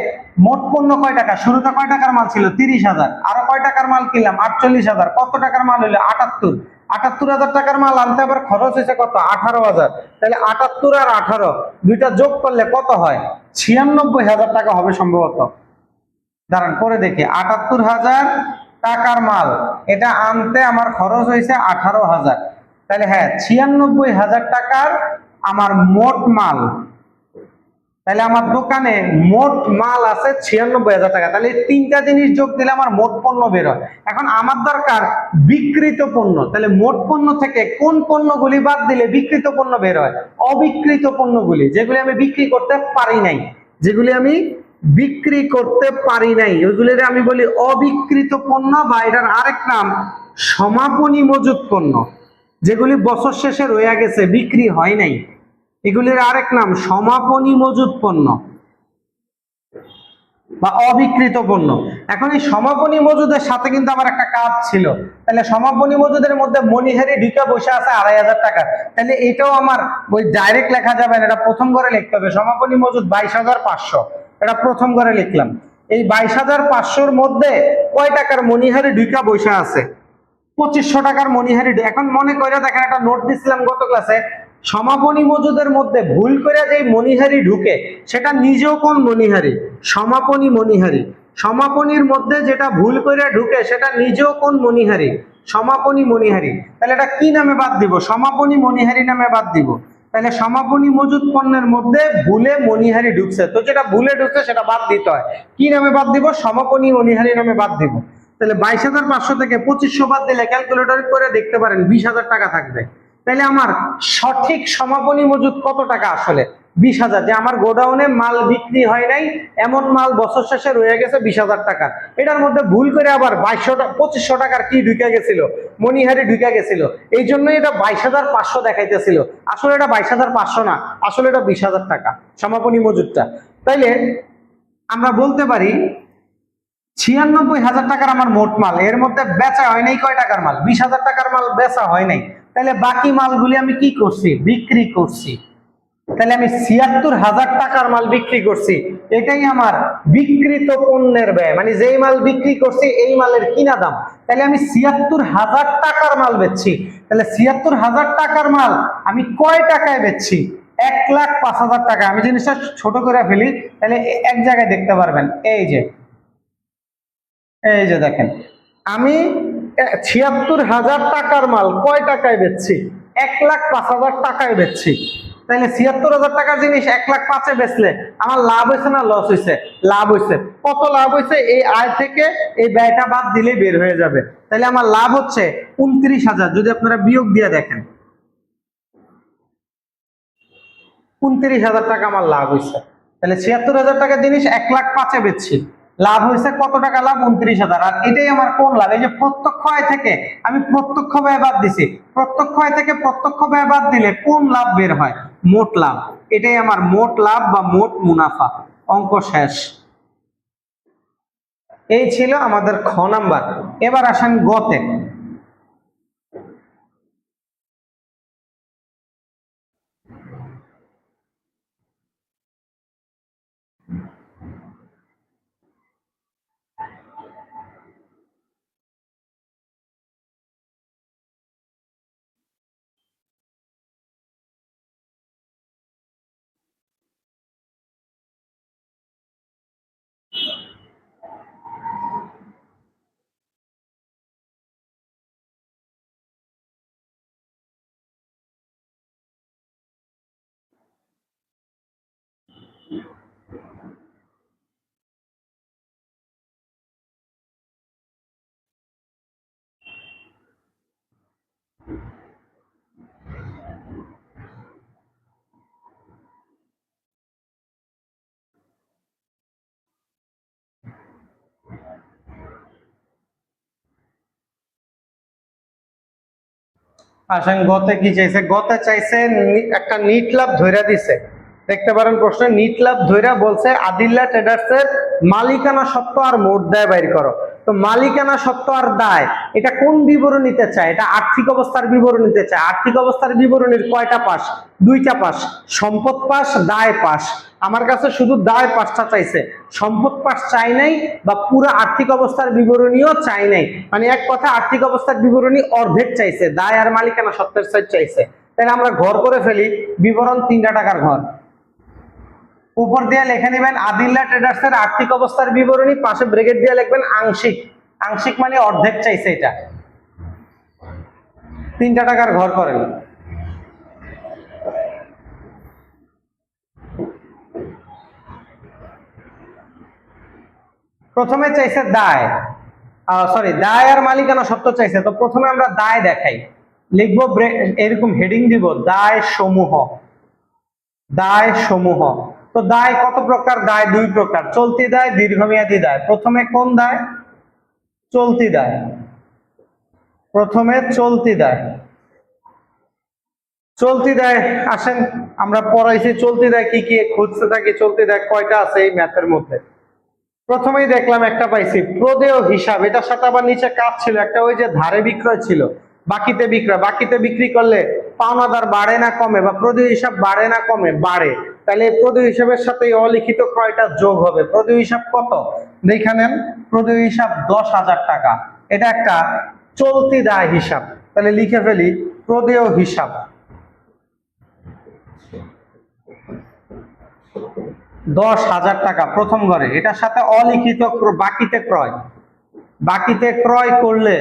মোট পণ্য কয় টাকা? শুরুতে কয় টাকার মাল ছিল? 30,000। আরো কয় টাকার মাল কিনলাম? 48,000। কত টাকার মাল হইলো? 78,000 টাকার মাল আনতে আবার খরচ হয়েছে কত? 18,000। তাহলে 78 আর 18 দুইটা যোগ করলে কত হয়? 96,000 টাকা হবে সম্ভবত। দাঁড়ান করে দেখি। 78,000 টাকার মাল, এটা আনতে আমার খরচ হয়েছে 18,000। তাহলে হ্যাঁ, 96,000 টাকার আমার মোট মাল। তাহলে আমার দোকানে মোট মাল আছে 96,000 টাকা। তাহলে এই 3টা জিনিস যোগ দিলে আমার মোট পণ্য বের হয়। এখন আমার দরকার বিক্রিত পণ্য। তাহলে মোট পণ্য থেকে কোন পণ্যগুলি বাদ দিলে বিক্রিত পণ্য বের হয়? অবিক্রিত পণ্যগুলি, যেগুলি আমি বিক্রি করতে পারি নাই, যেগুলি আমি বিক্রি করতে পারি নাই, ওইগুলোর আমি বলি অবিকৃত পণ্য, বা এটার আরেক নাম সমাপনী মজুত পণ্য। যেগুলি বছর শেষে রয়ে গেছে, বিক্রি হয় নাই, এগুলির আরেক নাম সমাপনী মজুত পণ্য বা অবিকৃত পণ্য। এখন এই সমাপনী মজুদের সাথে কিন্তু আমার একটা কাজ ছিল, তাহলে সমাপনী মজুদের মধ্যে মনিহারি ঢুকে বসে আছে 2500 টাকা, তাহলে এটাও আমার ওই ডাইরেক্ট লেখা যাবে না, এটা প্রথম ঘরে লিখতে হবে। সমাপনী মজুদ 22,500, এটা প্রথম ঘরে লিখলাম। এই 22,500-র মধ্যে কয় টাকার মনিহারি ঢুকে বসে আছে? 2500 টাকার মনিহারি। এখন মনে করে দেখেন, একটা নোট দিছিলাম গত ক্লাসে, সমাপনী মজুদের মধ্যে ভুল করে যে মনিহারি ঢুকে সেটা নিজেও কোন মনিহারি? সমাপনী মনিহারি। সমাপনীর মধ্যে যেটা ভুল করে ঢুকে সেটা নিজেও কোন মনিহারি? সমাপনী মনিহারি। তাহলে এটা কি নামে বাদ দিব? সমাপনী মনিহারি নামে বাদ দিব। তাহলে সমাপনী মজুদ পণ্যের মধ্যে ভুলে মনিহারি ঢুকছে, তো যেটা ভুলে ঢুকছে সেটা বাদ দিতে হয়। কি নামে বাদ দিব? সমাপনী মনিহারি নামে বাদ দিব। তাহলে 22,500 থেকে 2500 বাদ দিলে ক্যালকুলেটর করে দেখতে পারেন 20,000 টাকা থাকবে। তাহলে আমার সঠিক সমাপনী মজুদ কত টাকা? আসলে 20,000। যে আমার গোডাউনে মাল বিক্রি হয় নাই, এমন মাল বছর শেষে রয়ে গেছে 20,000 টাকা। এটার মধ্যে ভুল করে আবার 2500 টাকার কি ঢুকে গেছিল? মনিহারি ঢুকে গেছিল, এই জন্য এটা 22,500 দেখাইতেছিল। আসলে এটা 22,500 না, আসলে এটা 20,000 টাকা সমাপনী মজুদটা। তাইলে আমরা বলতে পারি 96,000 টাকার আমার মোট মাল, এর মধ্যে বেচা হয় নাই কয় টাকার মাল? 20,000 টাকার মাল বেচা হয় নাই। তাহলে বাকি মালগুলি আমি কি করছি? বিক্রি করছি। তাহলে আমি 76,000 টাকার মাল বিক্রি করছি, এটাই আমার বিক্রিত পণ্যের ব্যয়, মানে যেই মাল বিক্রি করছি এই মালের কিনা দাম। তাহলে আমি 76,000 টাকার মাল বেচছি। তাহলে 76,000 টাকার মাল আমি কয় টাকায় বেচছি? 1,05,000 টাকা। আমি জিনিসটা ছোট করে ফেলি, তাহলে এক জায়গায় দেখতে পারবেন। এই যে দেখেন, আমি 76,000 টাকার মাল কয় টাকায় বেচছি? 1,05,000 টাকায় বেচছি। তাহলে 76,000 টাকার জিনিস 1,05,000-এ বেচলে আমার লাভ হয়েছে না লস হয়েছে? লাভ হয়েছে। কত লাভ হয়েছে? এই আয় থেকে এই ব্যয়টা বাদ দিলে বের হয়ে যাবে। তাহলে আমার লাভ হচ্ছে 29,000। যদি আপনারা বিয়োগ দিয়ে দেখেন, 29,000 টাকা আমার লাভ হয়েছে। তাহলে 76,000 টাকার জিনিস 1,05,000-এ বেচছি, লাভ হয়েছে কত টাকা? লাভ 29,000। আর এটাই আমার কোন লাভ? এই যে প্রত্যক্ষ আয় থেকে আমি প্রত্যক্ষ ব্যয় বাদ দিছি, প্রত্যক্ষ আয় থেকে প্রত্যক্ষ ব্যয় বাদ দিলে কোন লাভ বের হয়? মোট লাভ। এটাই আমার মোট লাভ বা মোট মুনাফা। অঙ্ক শেষ। এই ছিল আমাদের খ নাম্বার। এবার আসেন গতে। আসেন গতে কি চাইছে? গতে চাইছে একটা নিট লাভ ধইরা দিছে, দেখতে পারেন প্রশ্নে নিট লাভ ধইরা বলছে আদিল্লা ট্রেডার্সের মালিকানা সত্ত্ব আর মোট দায় বাইর করো। তো মালিকানা সত্ত্ব আর দায় এটা কোন বিবরণীতে চায়? এটা আর্থিক অবস্থার বিবরণীতে চায়। আর্থিক অবস্থার বিবরণীর কয়টা পাশ? দুইটা পাশ, সম্পদ পাশ, দায় পাশ। আমার কাছে শুধু দায় পাশটা চাইছে, সম্পদ পাশ চাই নাই, বা পুরো আর্থিক অবস্থার বিবরণীও চাই নাই। মানে এক কথা আর্থিক অবস্থার বিবরণী অর্ধেক চাইছে, দায় আর মালিকানা সত্ত্বের সাইড চাইছে। তাহলে আমরা ঘর করে ফেলি, বিবরণ 3টা টাকার ঘর। উপর দিয়ে লিখে নেবেন আদিল্লা ট্রেডার্সের আর্থিক অবস্থার বিবরণী, পাশে ব্র্যাকেট দিয়ে লিখবেন আংশিক। আংশিক মানে অর্ধেক চাইছে, এটা 3টা টাকার ঘর করেন। প্রথমে চাইছে দায়, সরি দায় আর মালিকানা সত্ত্ব চাইছে। তো প্রথমে আমরা দায় দেখাই, লিখবো এরকম হেডিং দিব দায় সমূহ। দায় সমূহ তো দায় কত প্রকার? দায় দুই প্রকার, চলতি দায়, দীর্ঘমেয়াদী দায়। প্রথমে কোন দায়? চলতি দায়। প্রথমে চলতি দায়। চলতি দায় আসেন আমরা পড়াইছি চলতি দায় কি কি, খুঁজতে থাকি চলতি দায় কয়টা আছে এই ম্যাথের মধ্যে। প্রথমেই দেখলাম একটা পাইছি প্রদেয় হিসাব, এটার সাথে আবার নিচে কাজ ছিল একটা, ওই যে ধারে বিক্রয় ছিল, বাকিতে বিক্রয়। বাকিতে বিক্রি করলে পাওনাদার বাড়ে না কমে, বা প্রদেয় হিসাব বাড়ে না কমে? বাড়ে। তাহলে প্রদেয় হিসাবের সাথে এই অলিখিত ক্রয়টা যোগ হবে। প্রদেয় হিসাব কত দেখে নেন, প্রদেয় হিসাব 10,000 টাকা। এটা একটা চলতি দায় হিসাব। তাহলে লিখে ফেলি প্রদেয় হিসাব 10,000 টাকা প্রথম ঘরে। এটার সাথে অলিখিত বাকিতে ক্রয়, বাকিতে ক্রয় করলে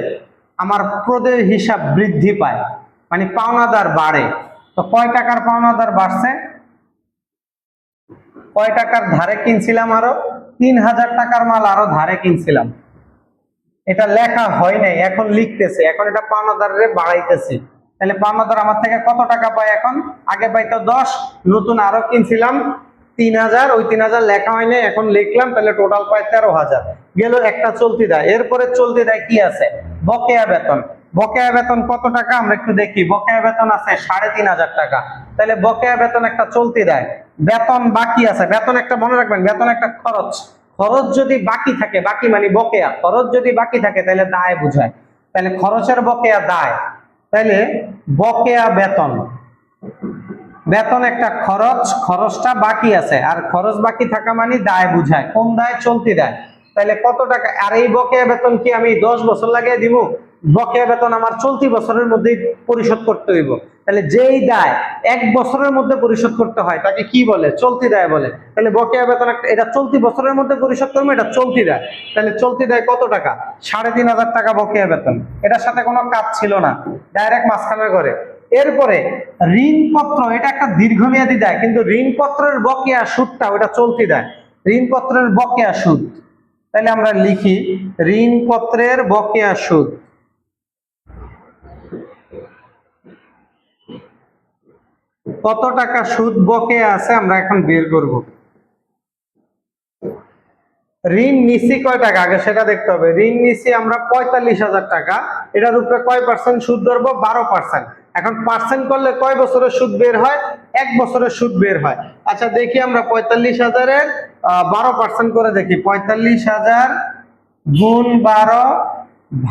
আমার প্রদেয় হিসাব বৃদ্ধি পায়, মানে পাওনাদার বাড়ে। তো কয় টাকার পাওনাদার বাড়ছে? কয় টাকার ধারে কিনছিলাম? আরো 3,000 টাকার মাল আরো ধারে কিনছিলাম। এটা লেখা হয় নাই, এখন লিখতেছে, এখন এটা পাওনাদারে বাড়াইতেছি। তাহলে পাওনাদার আমার থেকে কত টাকা পায় এখন? আগে পাইতো 10, নতুন আরো কিনছিলাম 3,000, ওই 3,000 লেখা হয় নাই, এখন লিখলাম, তাহলে টোটাল পায় 13,000। গেল একটা চলতি দায়। এরপরে চলতি দায় কি আছে? বকেয়া বেতন। বকেয়া বেতন কত টাকা আমরা একটু দেখি। বকেয়া বেতন আছে 3,500 টাকা। তাহলে বকেয়া বেতন একটা চলতি দেয়। বেতন বাকি আছে, বেতন একটা মনে রাখবেন, বেতন একটা খরচ। খরচ যদি বাকি থাকে, বাকি মানে বকেয়া, খরচ যদি বাকি থাকে তাহলে দায় বোঝায়। তাহলে খরচের বকেয়া দায়। তাহলে বকেয়া বেতন, বেতন একটা খরচ, খরচটা বাকি আছে, আর খরচ বাকি থাকা মানে দায় বুঝায়। কোন দায়? চলতি দায়। তাহলে কত টাকা? আর এই বকেয়া বেতন কি আমি 10 বছর লাগিয়ে দিব? বকেয়া বেতন আমার চলতি বছরের মধ্যেই পরিশোধ করতে হইব। তাহলে যেই দায় 1 বছরের মধ্যে পরিশোধ করতে হয় তাকে কি বলে? চলতি দায় বলে। তাহলে বকেয়া বেতন এটা চলতি বছরের মধ্যে পরিশোধ করবো, এটা চলতি দায়। তাহলে চলতি দায় কত টাকা? 3,500 টাকা বকেয়া বেতন। এটার সাথে কোনো কাজ ছিল না, ডাইরেক্ট মাঝখানে করে। এরপরে ঋণপত্র, এটা একটা দীর্ঘমেয়াদী দায়, কিন্তু ঋণপত্রের বকেয়া সুদটা ওটা চলতি দায়। ঋণপত্রের বকেয়া সুদ, তাহলে আমরা লিখি ঋণপত্রের বকেয়া সুদ। কত টাকা সুদ বকেয়া আছে আমরা এখন বের করব। ঋণ নিছি কয় টাকা আগে সেটা দেখতে হবে। ঋণ নিছি আমরা 45,000 টাকা। এটার উপরে কয় পার্সেন্ট সুদ ধরবো? 12%। এখন পার্সেন্ট করলে কয় বছরের সুদ বের হয়? 1 বছরের সুদ বের হয়। আচ্ছা দেখি আমরা 45,000-এর 12% করে দেখি। 45,000 গুণ 12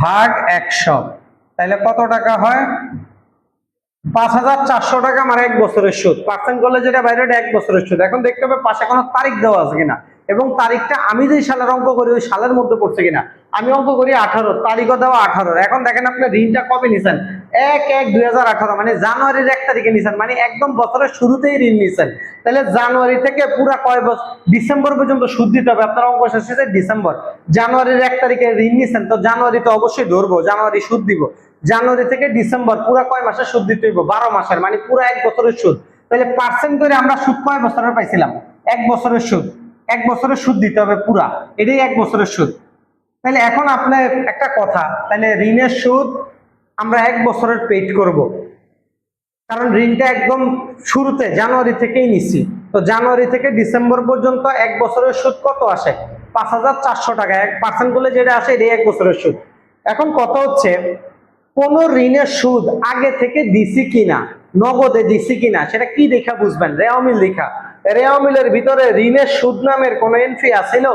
ভাগ 100, তাহলে কত টাকা হয়? 5,400 টাকা আমার 1 বছরের সুদ। পার্সেন্ট করলে যেটা বাইরে 1 বছরের সুদ। এখন দেখতে হবে পাশে কোনো তারিখ দেওয়া আছে কিনা, এবং তারিখটা আমি যে সালের অঙ্ক করি ওই সালের মধ্যে পড়ছে কিনা। আমি অঙ্ক করি 18, তারিখও দেওয়া 18। এখন দেখেন আপনি ঋণটা কবে নিছেন? 1/1/2018, মানে জানুয়ারির 1 তারিখে নিছেন, মানে একদম বছরের শুরুতেই ঋণ নিছেন। তাহলে জানুয়ারি থেকে পুরা কয় বছর? ডিসেম্বর পর্যন্ত সুদ দিতে হবে। আপনার অঙ্ক শেষ হয়েছে ডিসেম্বর, জানুয়ারির 1 তারিখে ঋণ নিছেন, তো জানুয়ারিতে অবশ্যই ধরবো, জানুয়ারি সুদ দিব। জানুয়ারি থেকে ডিসেম্বর পুরা কয় মাসের সুদ দিতে হইব? 12 মাসের, মানে পুরা 1 বছরের সুদ। তাহলে পার্সেন্ট করে আমরা সুদ কয় বছরের পাইছিলাম? 1 বছরের সুদ। 1 বছরের সুদ দিতে হবে পুরা, এটাই 1 বছরের সুদ। তাহলে এখন আপনার একটা কথা, তাহলে ঋণের সুদ আমরা 1 বছরের পেইড করব, কারণ ঋণটা একদম শুরুতে জানুয়ারি থেকেই নিচ্ছি। তো জানুয়ারি থেকে ডিসেম্বর পর্যন্ত 1 বছরের সুদ কত আসে? 5,400 টাকা। 1% করলে যেটা আসে এটাই 1 বছরের সুদ। এখন কথা হচ্ছে কোন ঋণের সুদ আগে থেকে দিছি কিনা, নগদে দিছি কিনা, সেটা কি দেখা বুঝবেন? রেওয়ামিল দেখা। রেওয়ামিলের ভিতরে ঋণের সুদ নামের কোন এন্ট্রি আছিল?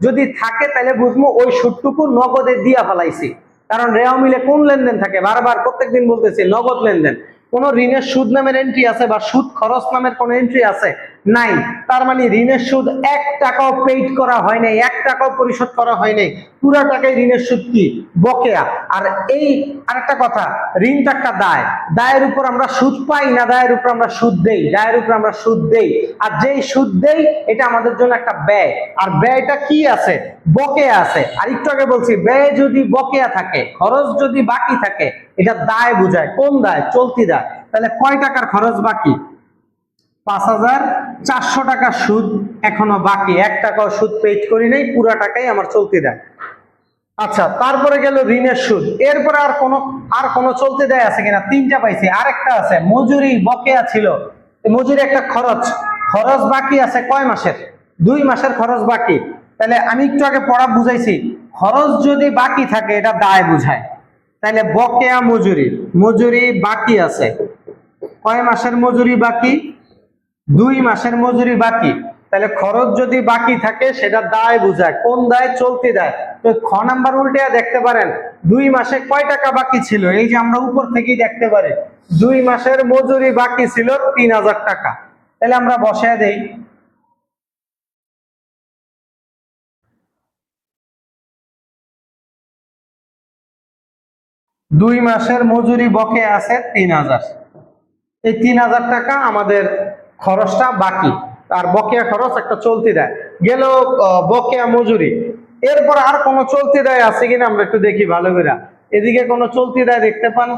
যদি থাকে তাহলে বুঝবো ওই সুদটুকু নগদে দিয়া ফেলাইছি। কারণ রেওয়ামিলে কোন লেনদেন থাকে? বারবার প্রত্যেকদিন বলতেছি, নগদ লেনদেন। কোন ঋণের সুদ নামের এন্ট্রি আছে বা সুদ খরচ নামের কোন এন্ট্রি আছে? নাই। তার মানে ঋণের সুদ 1 টাকাও পেইড করা হয় নাই, 1 টাকাও পরিশোধ করা হয় নাই, পুরা টাকায় ঋণের সুদ কি? বকেয়া। আর এই আরেকটা কথা, ঋণটা একটা দায়, দায়ের উপর আমরা সুদ পাই না, দায়ের উপর আমরা সুদ দেই, দায়ের উপর আমরা সুদ দেই। আর যেই সুদ দেই এটা আমাদের জন্য একটা ব্যয়, আর ব্যয়টা কি আছে? বকেয়া আছে। আর একটু আগে বলছি ব্যয় যদি বকেয়া থাকে, খরচ যদি বাকি থাকে, এটা দায় বোঝায়। কোন দায়? চলতি দায়। তাহলে কয় টাকার খরচ বাকি? 5,400 টাকা সুদ এখনো বাকি, 1 টাকাও সুদ পেইড করি নাই, পুরা টাকাই আমার চলতি দায়। আচ্ছা, তারপরে গেল ঋণের সুদ। এরপরে আর কোন চলতি দায় আছে কিনা? 3টা পাইছি। আরেকটা আছে মজুরি বকেয়া ছিল, মজুরি একটা খরচ, খরচ বাকি আছে কয় মাসের? 2 মাসের খরচ বাকি। তাহলে আমি একটু আগে পড়া বুঝাইছি, খরচ যদি বাকি থাকে এটা দায় বুঝায়। তাহলে বকেয়া মজুরি, মজুরি বাকি আছে, কয় মাসের মজুরি বাকি? 2 মাসের মজুরি বাকি। তাহলে খরচ যদি বাকি থাকে সেটা দায় বুঝায়। কোন দায়? চলতি দায়। তো খ নাম্বার উল্টে দেখতে পারেন 2 মাসে কয় টাকা বাকি ছিল, এই যে আমরা উপর থেকেই দেখতে পারি 2 মাসের মজুরি বাকি ছিল 3000 টাকা। তাহলে আমরা বসায় দেই, দুই মাসের মজুরি বকে আছে 3000। এই 3000 টাকা আমাদের খরচটা বাকি, আর বকেয়া খরচ একটা চলতি দেয় গেল। বকেয়া মজুরি, এরপর আর কোনো চলতি দেয় আছে কিনা আমরা একটু দেখি ভালো করে। এদিকে কোনো চলতি দেয় দেখতে পান?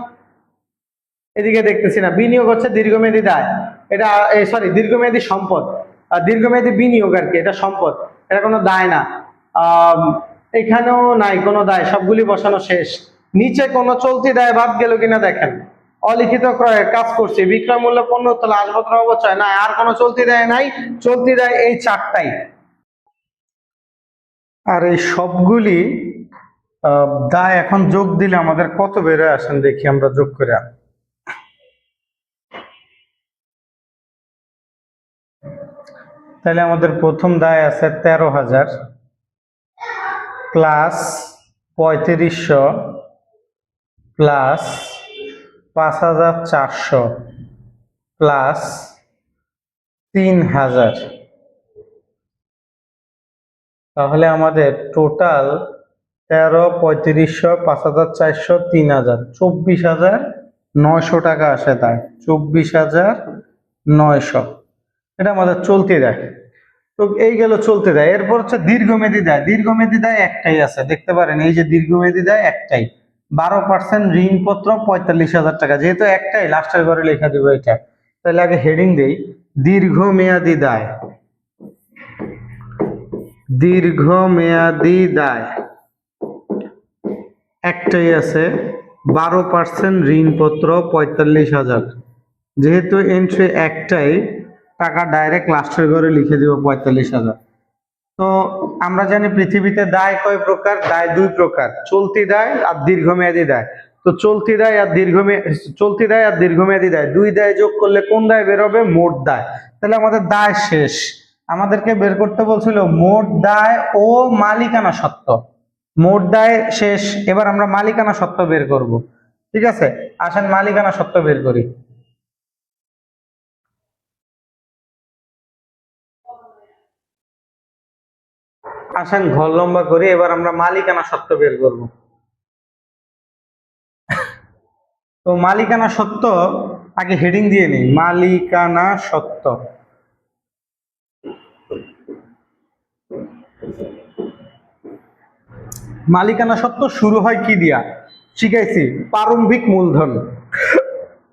এদিকে দেখতেছি না। বিনিয়োগ হচ্ছে দীর্ঘমেয়াদী দায়, এটা সরি দীর্ঘমেয়াদী সম্পদ, আর দীর্ঘমেয়াদী বিনিয়োগ আর কি, এটা সম্পদ, এটা কোনো দায় না। এখানেও নাই কোনো দায়, সবগুলি বসানো শেষ। নিচে কোনো চলতি দায় বাদ গেল কিনা দেখেন। অলিখিত ক্রয়ের কাজ করছি, বিক্রয় মূল্য পণ্য তোলা, আসবাবপত্র অবচয়, নাই আর কোনো চলতি দায় নাই। চলতি দায় এই 4টাই। আর এই সবগুলি দায় এখন যোগ দিলে আমাদের কত বেরোয় আসেন দেখি আমরা যোগ করে। তাহলে আমাদের প্রথম দায় আছে 13,000 প্লাস 3500 প্লাস 5400 প্লাস 3000। তাহলে আমাদের টোটাল 13, 3500, 5400, 3000, 24,900 টাকা আসে দায়। 24,900 এটা আমাদের চলতি দেয়। তো এই গেল চলতে দেয়। এরপর হচ্ছে দীর্ঘমেয়াদী দায়। দীর্ঘমেয়াদী দায় একটাই আছে, দেখতে পারেন এই যে দীর্ঘমেয়াদী দায় একটাই, 12% ঋণপত্র 45,000 টাকা। যেহেতু একটাই, লাস্টের ঘরে লেখা দিব এটা। তাহলে আগে হেডিং দেই দীর্ঘমেয়াদী দায়। দীর্ঘমেয়াদী দায় একটাই আছে, 12% ঋণপত্র 45,000। যেহেতু এন্ট্রি একটাই, টাকা ডাইরেক্ট লাস্টের ঘরে লিখে দিব 45,000। তো আমরা জানি পৃথিবীতে দায় কয় প্রকার? দায় 2 প্রকার, চলতি দায় আর দীর্ঘমেয়াদী দায়। তো চলতি দায় আর দীর্ঘমেয়াদী দায়, 2 দায় যোগ করলে কোন দায় বের হবে? মোট দায়। তাহলে আমাদের দায় শেষ। আমাদেরকে বের করতে বলছিল মোট দায় ও মালিকানা সত্ত্ব। মোট দায় শেষ, এবার আমরা মালিকানা সত্ত্ব বের করব। ঠিক আছে, আসেন মালিকানা সত্ত্ব বের করি। আসেন ঘর লম্বা করি, এবার আমরা মালিকানা সত্ত্ব বের করব। তো মালিকানা সত্ত্ব আগে হেডিং দিয়ে নিই, মালিকানা সত্ত্ব। মালিকানা সত্ত্ব শুরু হয় কি দিয়া? শিখাইছি প্রারম্ভিক মূলধন।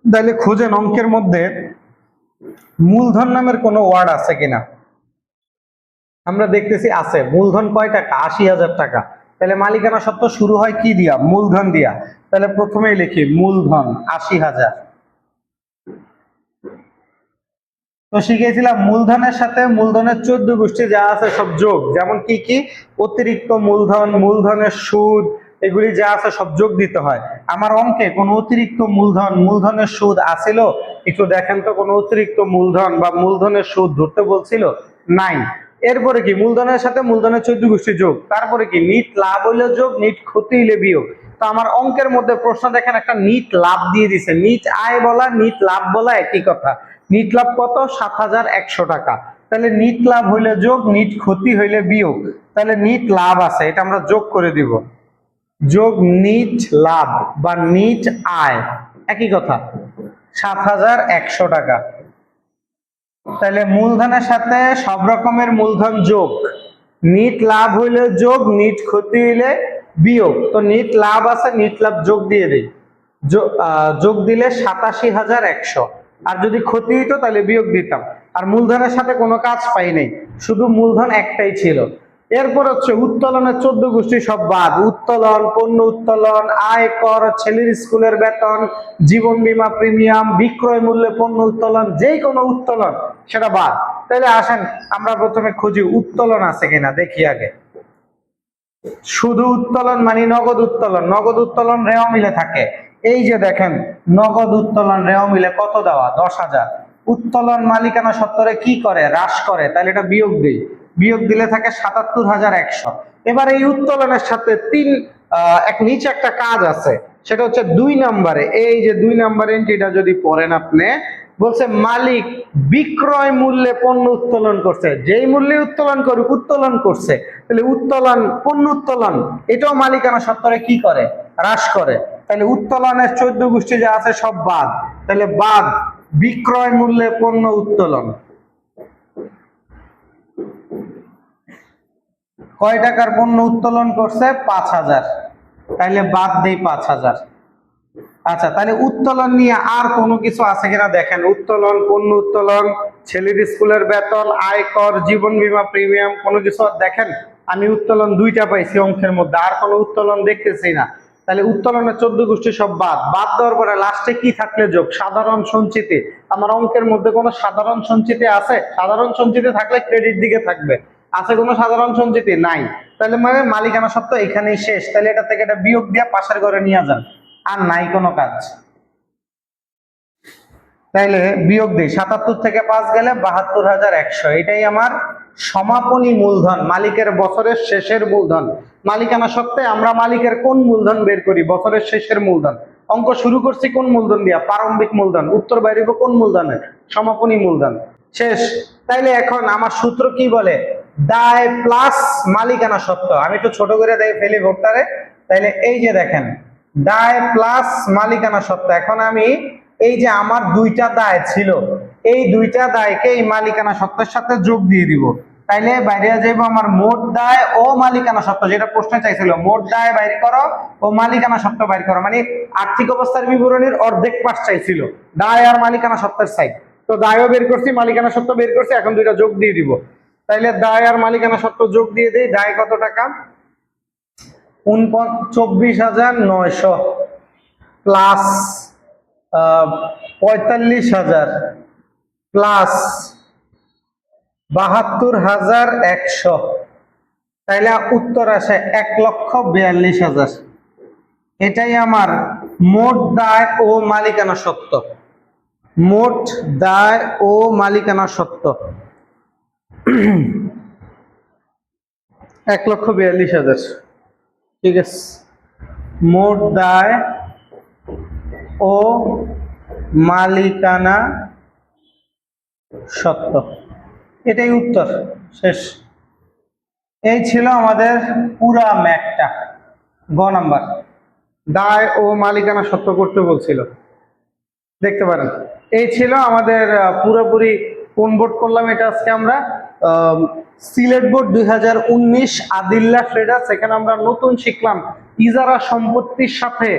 তাহলে খোঁজেন অঙ্কের মধ্যে মূলধন নামের কোনো ওয়ার্ড আছে কিনা। আমরা দেখতেছি আছে। মূলধন কয় টাকা? 80,000 টাকা। তাহলে মালিকানা সত্ত্ব শুরু হয় কি দিয়া? মূলধন দিয়া। তাহলে প্রথমেই লিখি মূলধন 80,000। তো শিখেছিলাম মূলধনের সাথে মূলধনের 14 গোষ্ঠী যা আছে সব যোগ, যেমন কি কি? অতিরিক্ত মূলধন, মূলধনের সুদ, এগুলি যা আছে সব যোগ দিতে হয়। আমার অঙ্কে কোনো অতিরিক্ত মূলধন, মূলধনের সুদ আছিল? একটু দেখেন তো, কোনো অতিরিক্ত মূলধন বা মূলধনের সুদ ধরতে বলছিল? নাই। এরপরে কি? মূলধনের সাথে মূলধনের 14 গোষ্ঠী যোগ, তারপরে কি? নিট লাভ হইলে যোগ, নিট ক্ষতি হইলে বিয়োগ। তো আমার অঙ্কের মধ্যে প্রশ্ন দেখেন একটা নিট লাভ দিয়ে দিছে। নিট আয় বলা, নিট লাভ বলা একই কথা। নিট লাভ কত? 7,100 টাকা। তাহলে নিট লাভ হইলে যোগ, নিট ক্ষতি হইলে বিয়োগ। তাহলে নিট লাভ আছে, এটা আমরা যোগ করে দিব। যোগ নিট লাভ বা নিট আয়, একই কথা, 7,100 টাকা। তাহলে মূলধনের সাথে সব রকমের মূলধন যোগ, নিট লাভ হইলে যোগ, নিট ক্ষতি হইলে বিয়োগ। তো নিট লাভ আছে, নিট লাভ যোগ দিয়ে দিই। যোগ দিলে 87,100। আর যদি ক্ষতি হইতো তাহলে বিয়োগ দিতাম। আর মূলধনের সাথে কোনো কাজ পাই নাই, শুধু মূলধন একটাই ছিল। এরপর হচ্ছে উত্তোলনের 14 গোষ্ঠী সব বাদ। উত্তোলন, পণ্য উত্তোলন, আয়কর, ছেলের স্কুলের বেতন, জীবন বীমা প্রিমিয়াম, বিক্রয় মূল্যে পণ্য উত্তোলন, যে কোনো উত্তোলন সেটা বাদ। তাহলে আসেন আমরা প্রথমে খুঁজি উত্তোলন আছে কিনা, দেখি আগে। শুধু উত্তোলন মানে নগদ উত্তোলন, নগদ উত্তোলন রেওয়া মিলে থাকে। এই যে দেখেন নগদ উত্তোলন রেওয়া মিলে কত দেওয়া, 10,000। উত্তোলন মালিকানা সত্ত্বরে কি করে, হ্রাস করে, তাহলে এটা বিয়োগ দিই, বিয়োগ দিলে থাকে 77,100। এবার এই উত্তোলনের সাথে নিচে একটা কাজ আছে, সেটা হচ্ছে 2 নম্বরে। এই যে 2 নম্বর এন্ট্রিটা যদি পড়েন আপনি, বলছে মালিক বিক্রয় মূল্যে পণ্য উত্তোলন করছে, যেই মূল্যে উত্তোলন করুক উত্তোলন করছে, তাহলে উত্তোলন, পণ্য উত্তোলন এটাও মালিকানা সত্ত্বরে কি করে, হ্রাস করে। তাহলে উত্তোলনের 14 গোষ্ঠী যা আছে সব বাদ, তাহলে বাদ বিক্রয় মূল্যে পণ্য উত্তোলন। কয় টাকার পণ্য উত্তোলন করছে, 5,000, তাইলে বাদ দেই 5,000। আচ্ছা, তাহলে উত্তোলন নিয়ে আর কোনো কিছু আছে কিনা দেখেন। উত্তোলন, পণ্য উত্তোলন, ছেলের স্কুলের বেতন, আয়কর, জীবন বীমা প্রিমিয়াম, কোনো কিছু দেখেন আমি উত্তোলন 2টা পাইছি অঙ্কের মধ্যে, আর কোনো উত্তোলন দেখতেছি না। তাহলে উত্তোলনের 14 গোষ্ঠী সব বাদ। বাদ দেওয়ার পরে লাস্টে কি থাকলে যোগ, সাধারণ সঞ্চিতি। আমার অঙ্কের মধ্যে কোনো সাধারণ সঞ্চিতি আছে? সাধারণ সঞ্চিতি থাকলে ক্রেডিট দিকে থাকবে, আছে কোনো সাধারণ সঞ্চিতি নাই, তাহলে মানে মালিকানা সত্ত্ব এখানেই শেষ। তাহলে এটা থেকে এটা বিয়োগ দিয়ে পাশের ঘরে নিয়ে যান, আর নাই কোনো কাজ। তাইলে বিয়োগ দিই, 77 থেকে 5 গেলে 72,100। এটাই আমার সমাপনী মূলধন, মালিকের বছরের শেষের মূলধন। মালিকানা সত্ত্বে আমরা মালিকের কোন মূলধন বের করি, বছরের শেষের মূলধন। অঙ্ক শুরু করছি কোন মূলধন দিয়া, প্রারম্ভিক মূলধন। উত্তর বাইরে কোন মূলধনের, সমাপনী মূলধন। শেষ। তাইলে এখন আমার সূত্র কি বলে, দায় প্লাস মালিকানা সত্ত্ব। আমি একটু ছোট করে দেই ফেলি ভোক্তারে। তাইলে এই যে দেখেন দায় প্লাস মালিকানা সত্ত্ব। এখন আমি এই যে আমার 2টা দায় ছিল, এই 2টা দায়কে এই মালিকানা সত্ত্বের সাথে যোগ দিয়ে দিব। তাইলে বাইরে যাইব আমার মোট দায় ও মালিকানা সত্ত্ব, যেটা প্রশ্নে চাইছিল, মোট দায় বাইর করো ও মালিকানা সত্ত্ব বাইর করো, মানে আর্থিক অবস্থার বিবরণীর অর্ধেক পাশ চাইছিল, দায় আর মালিকানা সত্ত্বের সাইড। তো দায়ও বের করছি, মালিকানা সত্ত্ব বের করছি, এখন 2টা যোগ দিয়ে দিব। তাইলে দায় আর মালিকানা সত্ত্ব যোগ দিয়ে দেই। দায় কত টাকা, 24,900 প্লাস 45,000 প্লাস 72,100, তাইলে উত্তর আসে 1,42,000। এটাই আমার মোট দায় ও মালিকানা সত্ত্ব, মোট দায় ও মালিকানা সত্ত্ব 1,42,000। ঠিক আছে, মোট দায় ও মালিকানা সত্ত্ব, এটাই উত্তর। শেষ। এই ছিল আমাদের পুরা ম্যাথটা, গ নাম্বার। দায় ও মালিকানা সত্ত্ব করতে বলছিল, দেখতে পারেন। এই ছিল আমাদের পুরোপুরি কোন বোর্ড করলাম এটা আজকে আমরা, সিলেট বোর্ড 2019 আদিল্লা ট্রেডার্স। এখানে আমরা নতুন শিখলাম ইজারা সম্পত্তির সাথে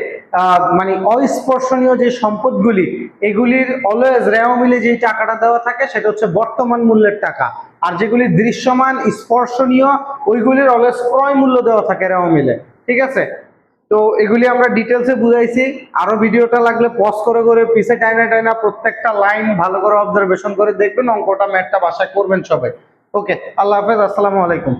মানে অস্পর্শনীয় যে সম্পদগুলি, এগুলির অলওয়েজ রেওয়া মিলে যে টাকাটা দেওয়া থাকে সেটা হচ্ছে বর্তমান মূল্যের টাকা, আর যেগুলি দৃশ্যমান স্পর্শনীয় ওইগুলির অলওয়েজ ক্রয় মূল্য দেওয়া থাকে রেওয়া মিলে। ঠিক আছে, তো এগুলি আমরা ডিটেলসে বুঝাইছি। আরো ভিডিওটা লাগলে পজ করে করে পিছে টাইনা টাইনা প্রত্যেকটা লাইন ভালো করে অবজারভেশন করে দেখবেন, অঙ্কটা ম্যাথটা বাসায় করবেন সবাই। ওকে, আল্লাহ হাফেজ, আসসালামু আলাইকুম।